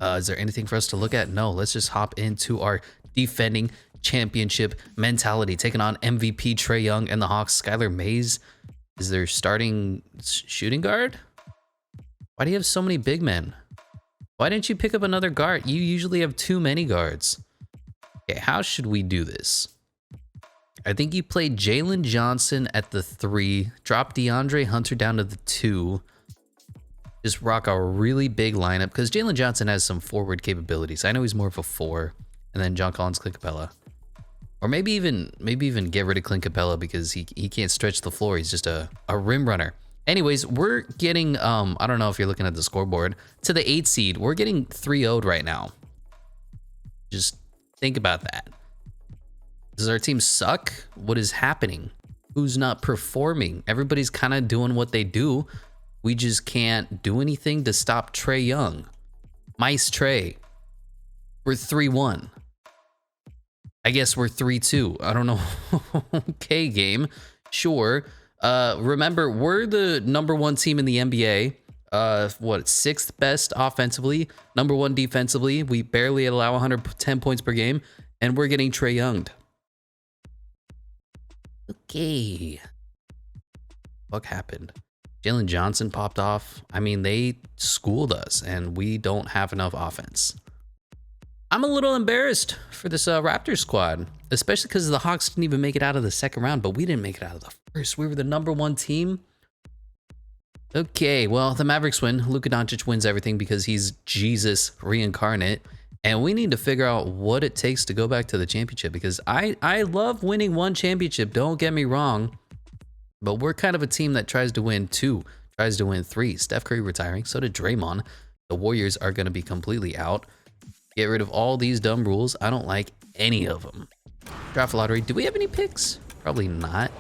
Is there anything for us to look at? No, let's just hop into our defending championship mentality. Taking on MVP Trae Young and the Hawks. Skylar Mays is their starting shooting guard. Why do you have so many big men? Why didn't you pick up another guard? You usually have too many guards. Okay, how should we do this? I think you played Jalen Johnson at the 3, drop DeAndre Hunter down to the 2. Just rock a really big lineup because Jalen Johnson has some forward capabilities. I know he's more of a 4, and then John Collins, Clint Capella, or maybe even get rid of Clint Capella because he can't stretch the floor. He's just a rim runner. Anyways, we're getting I don't know if you're looking at the scoreboard, to the 8 seed. We're getting 3-0'd right now. Just think about that. Does our team suck? What is happening? Who's not performing? Everybody's kind of doing what they do. We just can't do anything to stop Trae Young. Mice Trae. We're 3-1. I guess we're 3-2. I don't know. Okay, game. Sure. Remember, we're the number 1 team in the NBA. 6th best offensively, number 1 defensively. We barely allow 110 points per game, and we're getting Trae Young'd. Okay. What happened? Jalen Johnson popped off. I mean, they schooled us, and we don't have enough offense. I'm a little embarrassed for this Raptors squad, especially because the Hawks didn't even make it out of the second round, but we didn't make it out of the first. We were the number 1 team. Okay, well, the Mavericks win. Luka Doncic wins everything because he's Jesus reincarnate. And we need to figure out what it takes to go back to the championship because I love winning 1 championship. Don't get me wrong. But we're kind of a team that tries to win 2, tries to win 3. Steph Curry retiring. So did Draymond. The Warriors are going to be completely out. Get rid of all these dumb rules. I don't like any of them. Draft lottery. Do we have any picks? Probably not.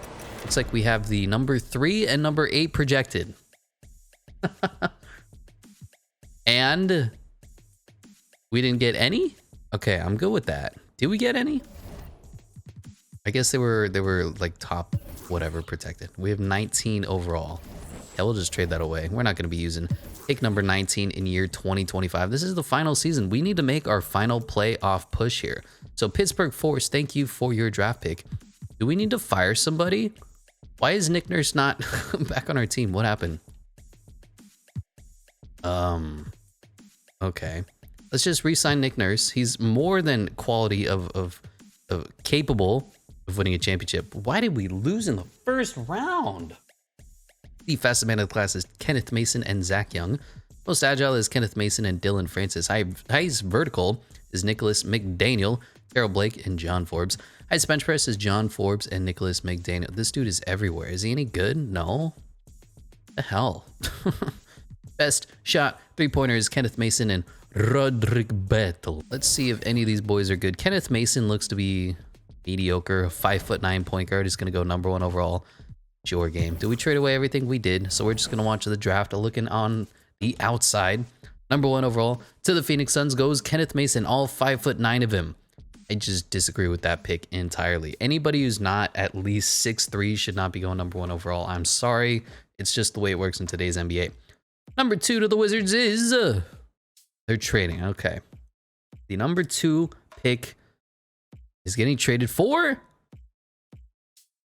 Looks like we have the number 3 and number 8 projected. And we didn't get any? Okay, I'm good with that. Did we get any? I guess they were like top whatever protected. We have 19 overall. Yeah, we'll just trade that away. We're not going to be using pick number 19 in year 2025. This is the final season. We need to make our final playoff push here. So Pittsburgh Force, thank you for your draft pick. Do we need to fire somebody? Why is Nick Nurse not back on our team? What happened? Okay. Let's just re-sign Nick Nurse. He's more than quality of capable of winning a championship. Why did we lose in the first round? The fastest man of the class is Kenneth Mason and Zach Young. Most agile is Kenneth Mason and Dylan Francis. Highest vertical is Nicholas McDaniel, Carol Blake, and John Forbes. Highest bench press is John Forbes and Nicholas McDaniel. This dude is everywhere. Is he any good? No. The hell? Best shot three-pointer is Kenneth Mason and Roderick Battle. Let's see if any of these boys are good. Kenneth Mason looks to be mediocre. A 5'9" point guard is going to go number 1 overall. It's your game. Do we trade away everything? We did. So we're just going to watch the draft. Looking on the outside. Number 1 overall to the Phoenix Suns goes Kenneth Mason, all 5'9" of him. I just disagree with that pick entirely. Anybody who's not at least 6'3" should not be going number 1 overall. I'm sorry. It's just the way it works in today's NBA. Number 2 to the Wizards is... they're trading. Okay. The number 2 pick is getting traded for...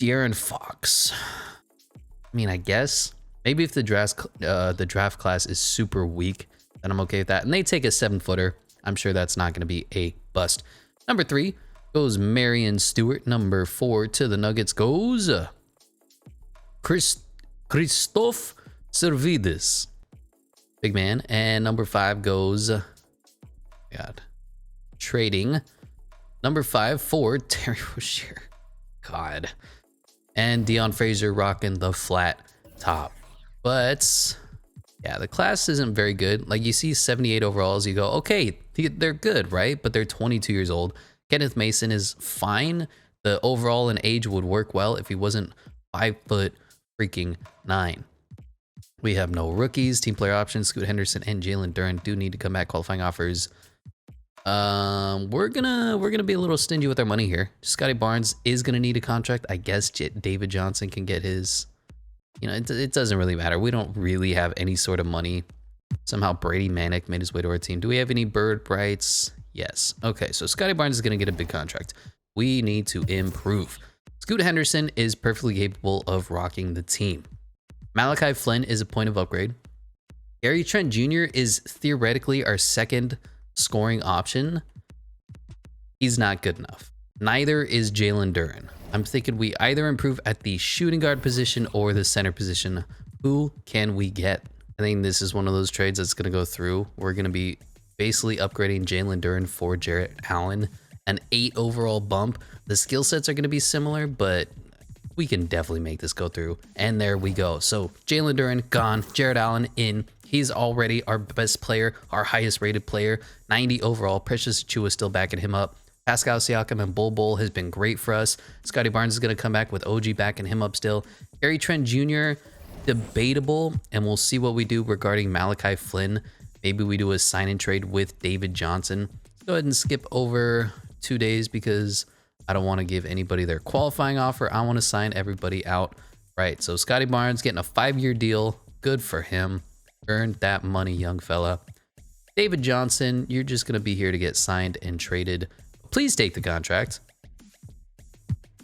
De'Aaron Fox. I mean, I guess. Maybe if the draft class is super weak, then I'm okay with that. And they take a 7-footer. I'm sure that's not going to be a bust. Number 3 goes Marion Stewart. Number 4 to the Nuggets goes... Christoph Servidis. Big man. And number 5 goes... God. Trading. Number 5 for Terry Rozier. God. And Deion Fraser rocking the flat top. But... yeah, the class isn't very good. Like, you see 78 overalls, you go, okay, they're good, right? But they're 22 years old. Kenneth Mason is fine. The overall and age would work well if he wasn't 5'9". We have no rookies. Team player options. Scoot Henderson and Jalen Duren do need to come back. Qualifying offers. We're gonna be a little stingy with our money here. Scottie Barnes is gonna need a contract. I guess David Johnson can get his. You know, it doesn't really matter. We don't really have any sort of money. Somehow Brady Manick made his way to our team. Do we have any bird rights? Yes. Okay, so Scottie Barnes is going to get a big contract. We need to improve. Scoot Henderson is perfectly capable of rocking the team. Malachi Flynn is a point of upgrade. Gary Trent Jr. is theoretically our second scoring option. He's not good enough. Neither is Jalen Duren. I'm thinking we either improve at the shooting guard position or the center position. Who can we get? I think this is one of those trades that's going to go through. We're going to be basically upgrading Jalen Duren for Jarrett Allen. An 8 overall bump. The skill sets are going to be similar, but we can definitely make this go through. And there we go. So Jalen Duren gone. Jarrett Allen in. He's already our best player, our highest rated player. 90 overall. Precious Achiuwa still backing him up. Pascal Siakam and Bol has been great for us. Scottie Barnes is going to come back with OG backing him up still. Gary Trent Jr., debatable, and we'll see what we do regarding Malachi Flynn. Maybe we do a sign and trade with David Johnson. Let's go ahead and skip over 2 days because I don't want to give anybody their qualifying offer. I want to sign everybody out. Right, so Scottie Barnes getting a 5-year deal. Good for him. Earned that money, young fella. David Johnson, you're just going to be here to get signed and traded. Please take the contract.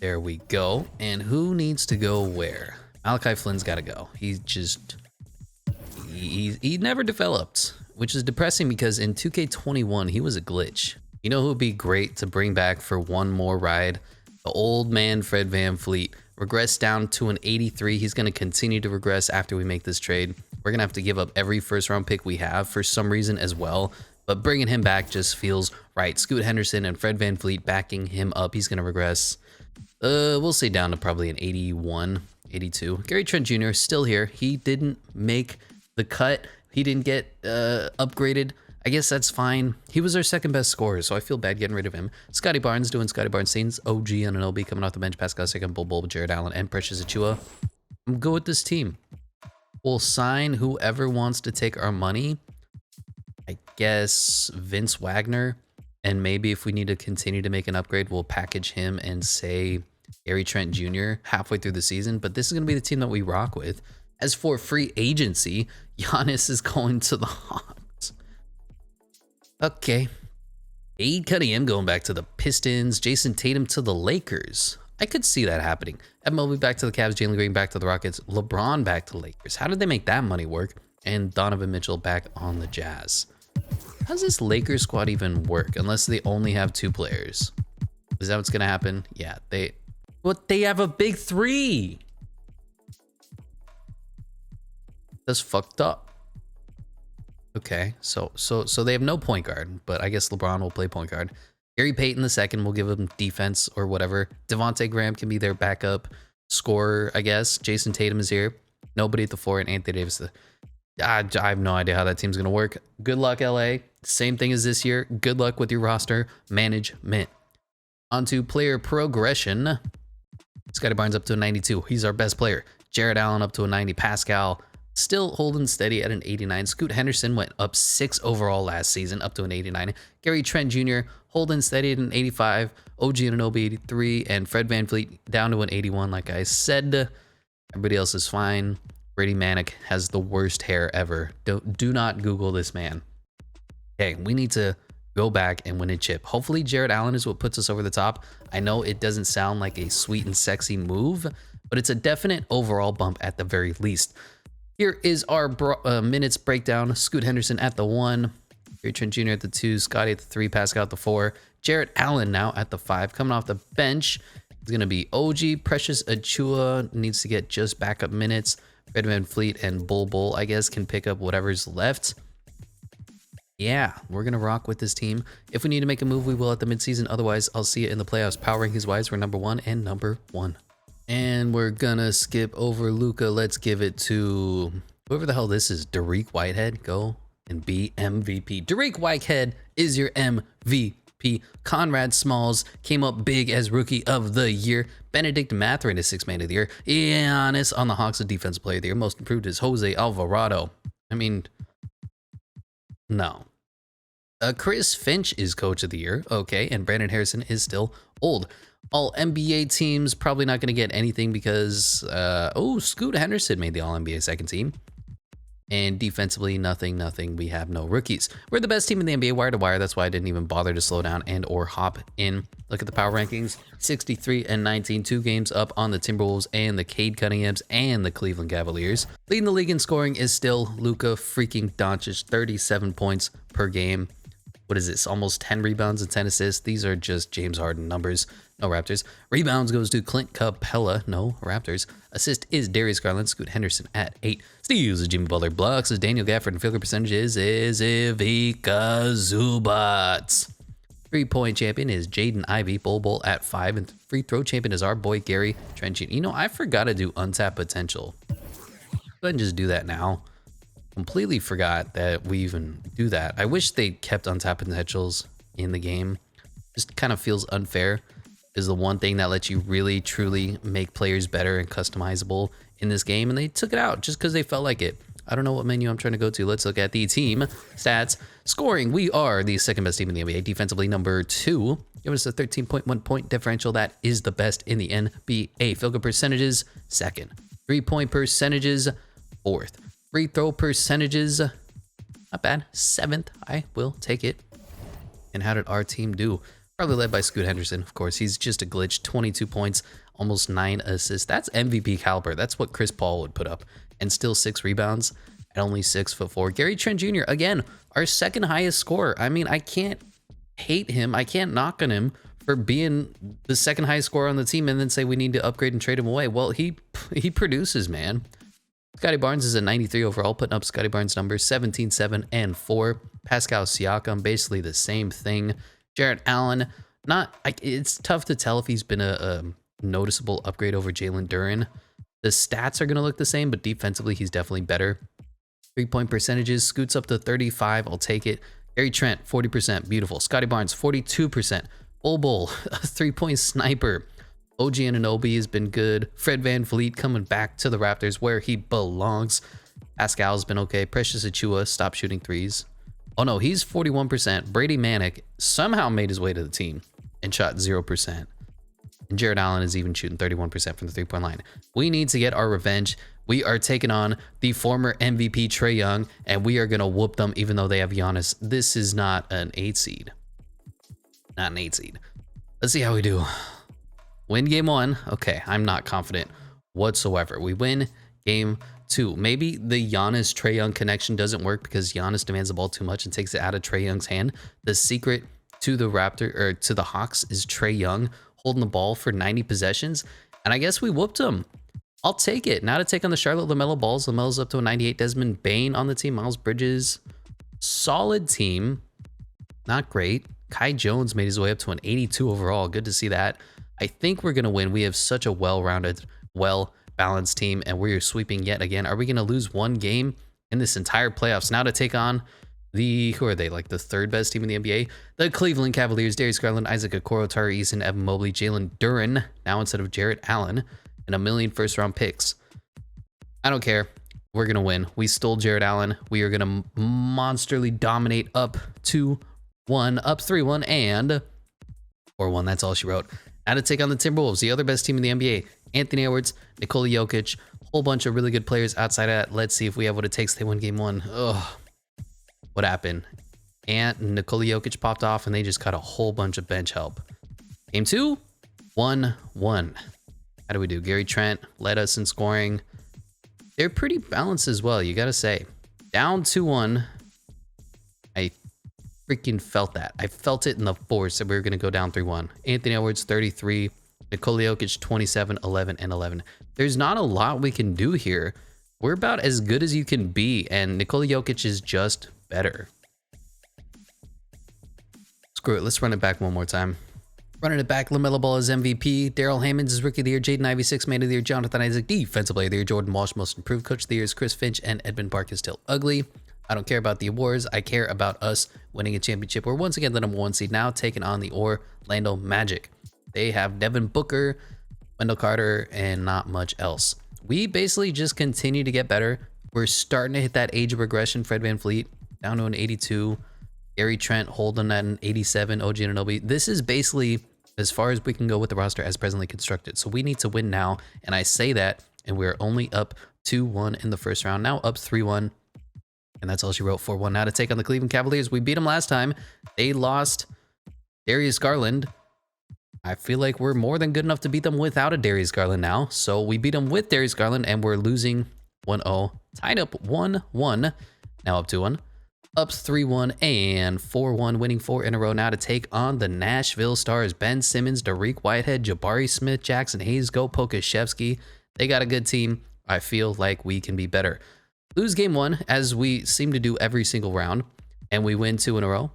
There we go. And who needs to go where? Malachi Flynn's got to go. He never developed, which is depressing because in 2K21, he was a glitch. You know who would be great to bring back for one more ride? The old man Fred VanVleet. Regress down to an 83. He's going to continue to regress after we make this trade. We're going to have to give up every first-round pick we have for some reason as well. But bringing him back just feels right. Scoot Henderson and Fred VanVleet backing him up. He's going to regress. We'll say down to probably an 81, 82. Gary Trent Jr. still here. He didn't make the cut. he didn't get upgraded. I guess that's fine. He was our second best scorer, so I feel bad getting rid of him. Scottie Barnes doing Scottie Barnes things. OG and an OB coming off the bench. Pascal second, Bull, Jared Allen, and Precious Achua. I'm good with this team. We'll sign whoever wants to take our money. I guess Vince Wagner. And maybe if we need to continue to make an upgrade, we'll package him and say Gary Trent Jr. halfway through the season. But this is going to be the team that we rock with. As for free agency, Giannis is going to the Hawks. Okay. Cade Cunningham going back to the Pistons. Jason Tatum to the Lakers. I could see that happening. MLB back to the Cavs. Jalen Green back to the Rockets. LeBron back to the Lakers. How did they make that money work? And Donovan Mitchell back on the Jazz. How does this Lakers squad even work unless they only have 2 players? Is that what's going to happen? Yeah, they have a big 3. That's fucked up. Okay, so they have no point guard, but I guess LeBron will play point guard. Gary Payton II will give him defense or whatever. Devontae Graham can be their backup scorer, I guess. Jason Tatum is here. Nobody at the 4 and Anthony Davis. I have no idea how that team's going to work. Good luck, LA. Same thing as this year. Good luck with your roster management. On to player progression. Scottie Barnes up to a 92. He's our best player. Jared Allen up to a 90. Pascal still holding steady at an 89. Scoot Henderson went up 6 overall last season, up to an 89. Gary Trent Jr. holding steady at an 85. OG and an OB 83. And Fred VanVleet down to an 81, like I said. Everybody else is fine. Brady Manick has the worst hair ever. Do not Google this man. Okay, we need to go back and win a chip. Hopefully Jared Allen is what puts us over the top. I know it doesn't sound like a sweet and sexy move, but it's a definite overall bump at the very least. Here is our minutes breakdown. Scoot Henderson at the 1. Gary Trent Jr. at the 2. Scottie at the 3. Pascal at the 4. Jared Allen now at the 5. Coming off the bench, it's going to be OG. Precious Achua needs to get just backup minutes. Fred VanVleet and Bull, I guess, can pick up whatever's left. Yeah, we're going to rock with this team. If we need to make a move, we will at the midseason. Otherwise, I'll see it in the playoffs. Power rankings wise, we're number 1 and number 1. And we're going to skip over Luka. Let's give it to whoever the hell this is. Dariq Whitehead. Go and be MVP. Dariq Whitehead is your MVP. Conrad Smalls came up big as Rookie of the Year. Benedict Mathurin is 6th Man of the Year. Giannis on the Hawks, a Defensive Player of the Year. Most improved is Jose Alvarado. I mean, no. Chris Finch is Coach of the Year. Okay, and Brandon Harrison is still old. All NBA teams probably not going to get anything because, Scoot Henderson made the All NBA second team. And defensively, nothing. We have no rookies. We're the best team in the NBA wire to wire. That's why I didn't even bother to slow down and or hop in. Look at the power rankings. 63 and 19. 2 games up on the Timberwolves and the Cade Cunninghams and the Cleveland Cavaliers. Leading the league in scoring is still Luka freaking Doncic. 37 points per game. What is this? Almost 10 rebounds and 10 assists. These are just James Harden numbers. No Raptors. Rebounds goes to Clint Capella. No Raptors. Assist is Darius Garland. Scoot Henderson at 8. Steals is Jimmy Butler. Blocks is Daniel Gafford. And field goal percentages is Ivica Zubac. 3-point champion is Jaden Ivey. Bull at 5. And free throw champion is our boy Gary Trent Jr. You know, I forgot to do untapped potential. Go ahead and just do that now. Completely forgot that we even do that. I wish they kept untapped potentials in the game. Just kind of feels unfair. Is the one thing that lets you really truly make players better and customizable in this game, and they took it out just because they felt like it. I don't know what menu I'm trying to go to. Let's look at the team stats. Scoring, we are the 2nd best team in the NBA. Defensively, number 2. Give us a 13.1 point differential. That is the best in the NBA. Field goal percentages, 2nd. 3-point percentages, 4th. Free throw percentages, not bad, 7th. I will take it. And how did our team do? Probably led by Scoot Henderson, of course. He's just a glitch. 22 points, almost 9 assists. That's MVP caliber. That's what Chris Paul would put up. And still 6 rebounds at only 6'4". Gary Trent Jr., again, our 2nd highest scorer. I mean, I can't hate him. I can't knock on him for being the 2nd highest scorer on the team and then say we need to upgrade and trade him away. Well, he produces, man. Scottie Barnes is a 93 overall, putting up Scottie Barnes numbers 17, 7, and 4. Pascal Siakam, basically the same thing. Jared Allen, it's tough to tell if he's been a noticeable upgrade over Jalen Duren. The stats are going to look the same, but defensively, he's definitely better. 3-point percentages scoots up to 35. I'll take it. Gary Trent, 40%. Beautiful. Scottie Barnes, 42%. Bull, a 3-point sniper. OG Anunoby has been good. Fred VanVleet coming back to the Raptors where he belongs. Pascal's been okay. Precious Achiuwa stopped shooting threes. Oh no, he's 41%. Brady Manick somehow made his way to the team and shot 0%. And Jared Allen is even shooting 31% from the 3-point line. We need to get our revenge. We are taking on the former MVP Trae Young, and we are going to whoop them even though they have Giannis. This is not an 8 seed. Not an 8 seed. Let's see how we do. Win game 1. Okay, I'm not confident whatsoever. We win game 2. Maybe the Giannis Trae Young connection doesn't work because Giannis demands the ball too much and takes it out of Trae Young's hand. The secret to the Hawks is Trae Young holding the ball for 90 possessions, and I guess we whooped him. I'll take it. Now to take on the Charlotte LaMelo Balls. LaMelo's up to a 98. Desmond Bane on the team. Miles Bridges, solid team. Not great. Kai Jones made his way up to an 82 overall. Good to see that. I think we're going to win. We have such a well-rounded, well-balanced team, and we're sweeping yet again. Are we going to lose one game in this entire playoffs? Now to take on who are they? Like the 3rd best team in the NBA? The Cleveland Cavaliers. Darius Garland, Isaac Okoro, Tari Eason, Evan Mobley, Jalen Duren, now instead of Jarrett Allen, and 1 million first-round picks. I don't care. We're going to win. We stole Jarrett Allen. We are going to monsterly dominate up 2-1, up 3-1, and 4-1. That's all she wrote. Now to take on the Timberwolves, the other best team in the NBA. Anthony Edwards, Nikola Jokic, whole bunch of really good players outside of that. Let's see if we have what it takes. They win game 1. Ugh. What happened? Nikola Jokic popped off, and they just cut a whole bunch of bench help. Game 2, 1-1. How do we do? Gary Trent led us in scoring. They're pretty balanced as well, you gotta say. Down 2-1. I freaking felt that. I felt it in the force that we were gonna go down 3-1. Anthony Edwards, 33. Nikola Jokic, 27, 11, and 11. There's not a lot we can do here. We're about as good as you can be, and Nikola Jokic is just better. Screw it, let's run it back one more time. Running it back, LaMelo Ball is MVP. Daryl Hammonds is Rookie of the Year. Jaden Ivey, 6th Man of the Year. Jonathan Isaac, Defensive Player of the Year. Jordan Walsh, Most Improved Coach of the Year. Chris Finch and Edmund Bark is still ugly. I don't care about the awards. I care about us winning a championship. We're once again the number 1 seed now, taking on the Orlando Magic. They have Devin Booker, Wendell Carter, and not much else. We basically just continue to get better. We're starting to hit that age of regression. Fred VanVleet down to an 82. Gary Trent holding at an 87. OG Anunoby. This is basically as far as we can go with the roster as presently constructed. So we need to win now. And I say that, and we're only up 2-1 in the first round. Now up 3-1. And that's all she wrote. 4-1 now to take on the Cleveland Cavaliers. We beat them last time. They lost Darius Garland. I feel like we're more than good enough to beat them without a Darius Garland now. So we beat them with Darius Garland, and we're losing 1-0. Tied up 1-1. Now up 2-1. Up 3-1 and 4-1, winning 4 in a row now to take on the Nashville Stars. Ben Simmons, Dariq Whitehead, Jabari Smith, Jackson Hayes, Go Pokashevsky. They got a good team. I feel like we can be better. Lose game 1, as we seem to do every single round, and we win 2 in a row.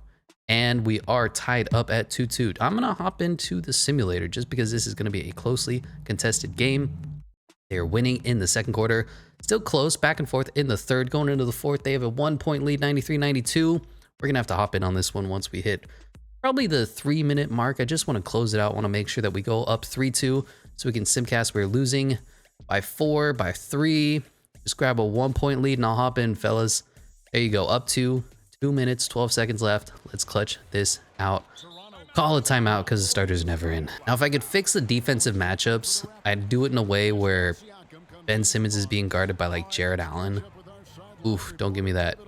And we are tied up at 2-2. I'm going to hop into the simulator just because this is going to be a closely contested game. They are winning in the second quarter. Still close, back and forth in the third. Going into the fourth, they have a 1-point lead, 93-92. We're going to have to hop in on this one once we hit probably the 3-minute mark. I just want to close it out. I want to make sure that we go up 3-2 so we can simcast. We're losing by 4, by 3. Just grab a 1-point lead and I'll hop in, fellas. There you go, up to 2 minutes, 12 seconds left. Let's clutch this out. Call a timeout because the starter's never in. Now, if I could fix the defensive matchups, I'd do it in a way where Ben Simmons is being guarded by like Jared Allen. Oof, don't give me that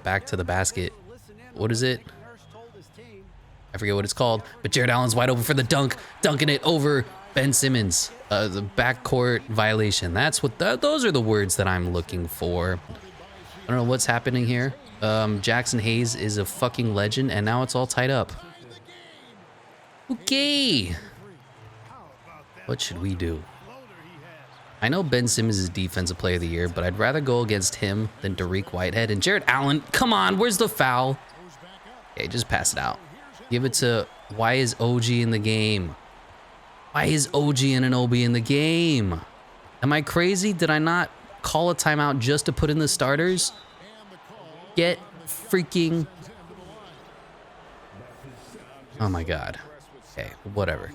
back to the basket. What is it? I forget what it's called, but Jared Allen's wide open for the dunk, dunking it over Ben Simmons. The backcourt violation. That's what those are the words that I'm looking for. I don't know what's happening here. Jackson Hayes is a fucking legend, and now it's all tied up. Okay. What should we do? I know Ben Simmons is Defensive Player of the Year, but I'd rather go against him than Dariq Whitehead. And Jared Allen, come on, where's the foul? Okay, just pass it out. Give it to, why is OG in the game? Why is OG Anunoby in the game? Am I crazy? Did I not call a timeout just to put in the starters. Get freaking... Oh my God. Okay, whatever.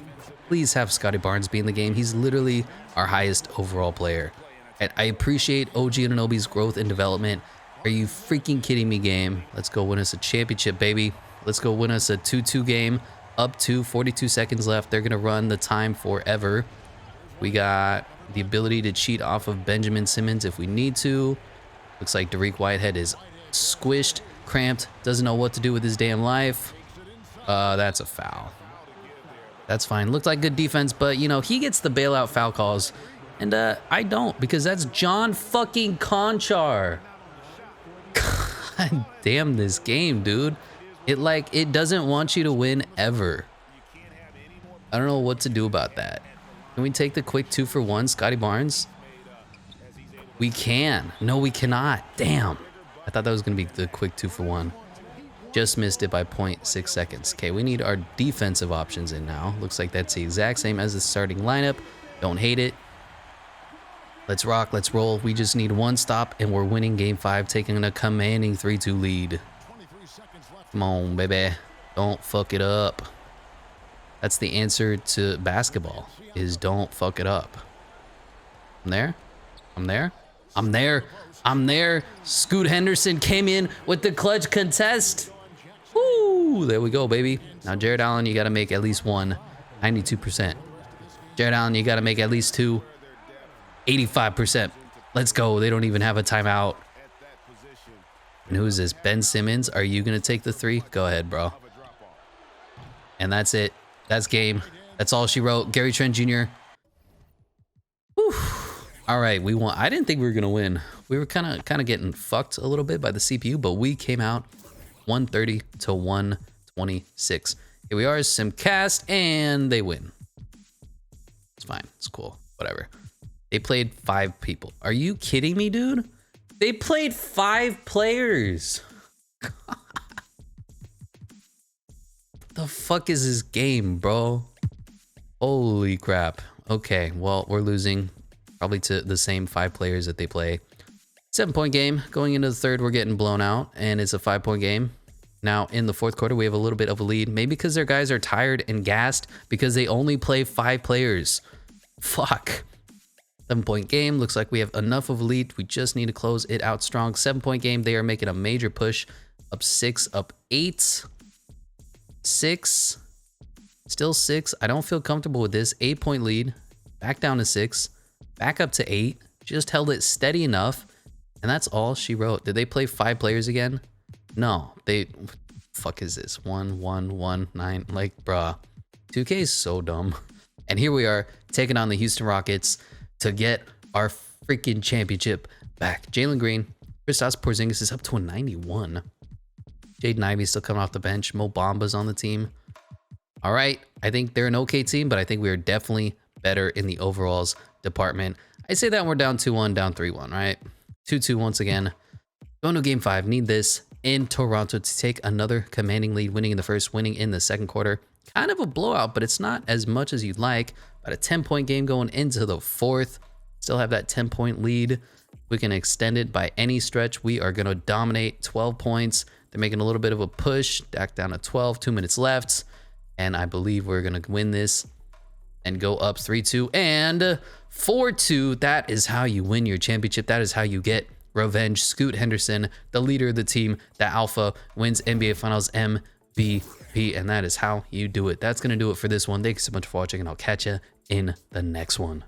Please have Scottie Barnes be in the game. He's literally our highest overall player. And I appreciate OG Anunoby's growth and development. Are you freaking kidding me, game? Let's go win us a championship, baby. Let's go win us a 2-2 game. Up to 42 seconds left. They're going to run the time forever. We got the ability to cheat off of Benjamin Simmons if we need to. Looks like Dariq Whitehead is squished, cramped, doesn't know what to do with his damn life. That's a foul. That's fine. Looked like good defense, but, you know, he gets the bailout foul calls. And I don't, because that's John fucking Conchar. God damn this game, dude. It doesn't want you to win ever. I don't know what to do about that. Can we take the quick 2-for-1, Scottie Barnes? We can. No, we cannot. Damn. I thought that was going to be the quick 2-for-1. Just missed it by 0.6 seconds. Okay, we need our defensive options in now. Looks like that's the exact same as the starting lineup. Don't hate it. Let's rock. Let's roll. We just need one stop, and we're winning Game 5, taking a commanding 3-2 lead. Come on, baby. Don't fuck it up. That's the answer to basketball, is don't fuck it up. I'm there. I'm there. I'm there. I'm there. Scoot Henderson came in with the clutch contest. Woo! There we go, baby. Now, Jared Allen, you got to make at least one. 92%. Jared Allen, you got to make at least two. 85%. Let's go. They don't even have a timeout. And who is this? Ben Simmons. Are you going to take the three? Go ahead, bro. And that's it. That's game. That's all she wrote. Gary Trent Jr. Whew. All right, we won. I didn't think we were going to win. We were kind of getting fucked a little bit by the CPU, but we came out 130 to 126. Here we are, Simcast, and they win. It's fine. It's cool. Whatever. They played 5 people. Are you kidding me, dude? They played 5 players. The fuck is this game, bro? Holy crap. Okay, well, we're losing probably to the same 5 players that they play. 7-point game. Going into the third, we're getting blown out, and it's a 5-point game. Now, in the fourth quarter, we have a little bit of a lead. Maybe because their guys are tired and gassed because they only play 5 players. Fuck. 7-point game. Looks like we have enough of a lead. We just need to close it out strong. 7-point game. They are making a major push. Up 6, up 8. 6. Still 6. I don't feel comfortable with this. 8-point lead. Back down to 6. Back up to 8. Just held it steady enough. And that's all she wrote. Did they play 5 players again? No. They... Fuck is this? 1, 1, 1, 9. Like, bruh. 2K is so dumb. And here we are, taking on the Houston Rockets to get our freaking championship back. Jalen Green, Kristaps Porzingis is up to a 91. Jaden Ivey's still coming off the bench. Mo Bamba's on the team. All right, I think they're an okay team, but I think we are definitely better in the overalls department. I say that we're down 2-1, down 3-1, right? 2-2 once again. Going to game 5. Need this in Toronto to take another commanding lead, winning in the first, winning in the second quarter. Kind of a blowout, but it's not as much as you'd like. About a 10-point game going into the fourth. Still have that 10-point lead. We can extend it by any stretch. We are going to dominate. 12 points. They're making a little bit of a push. Back down to 12. 2 minutes left. And I believe we're going to win this and go up 3-2 and 4-2. That is how you win your championship. That is how you get revenge. Scoot Henderson, the leader of the team, the alpha, wins NBA Finals MVP, and that is how you do it. That's going to do it for this one. Thank you so much for watching, and I'll catch you in the next one.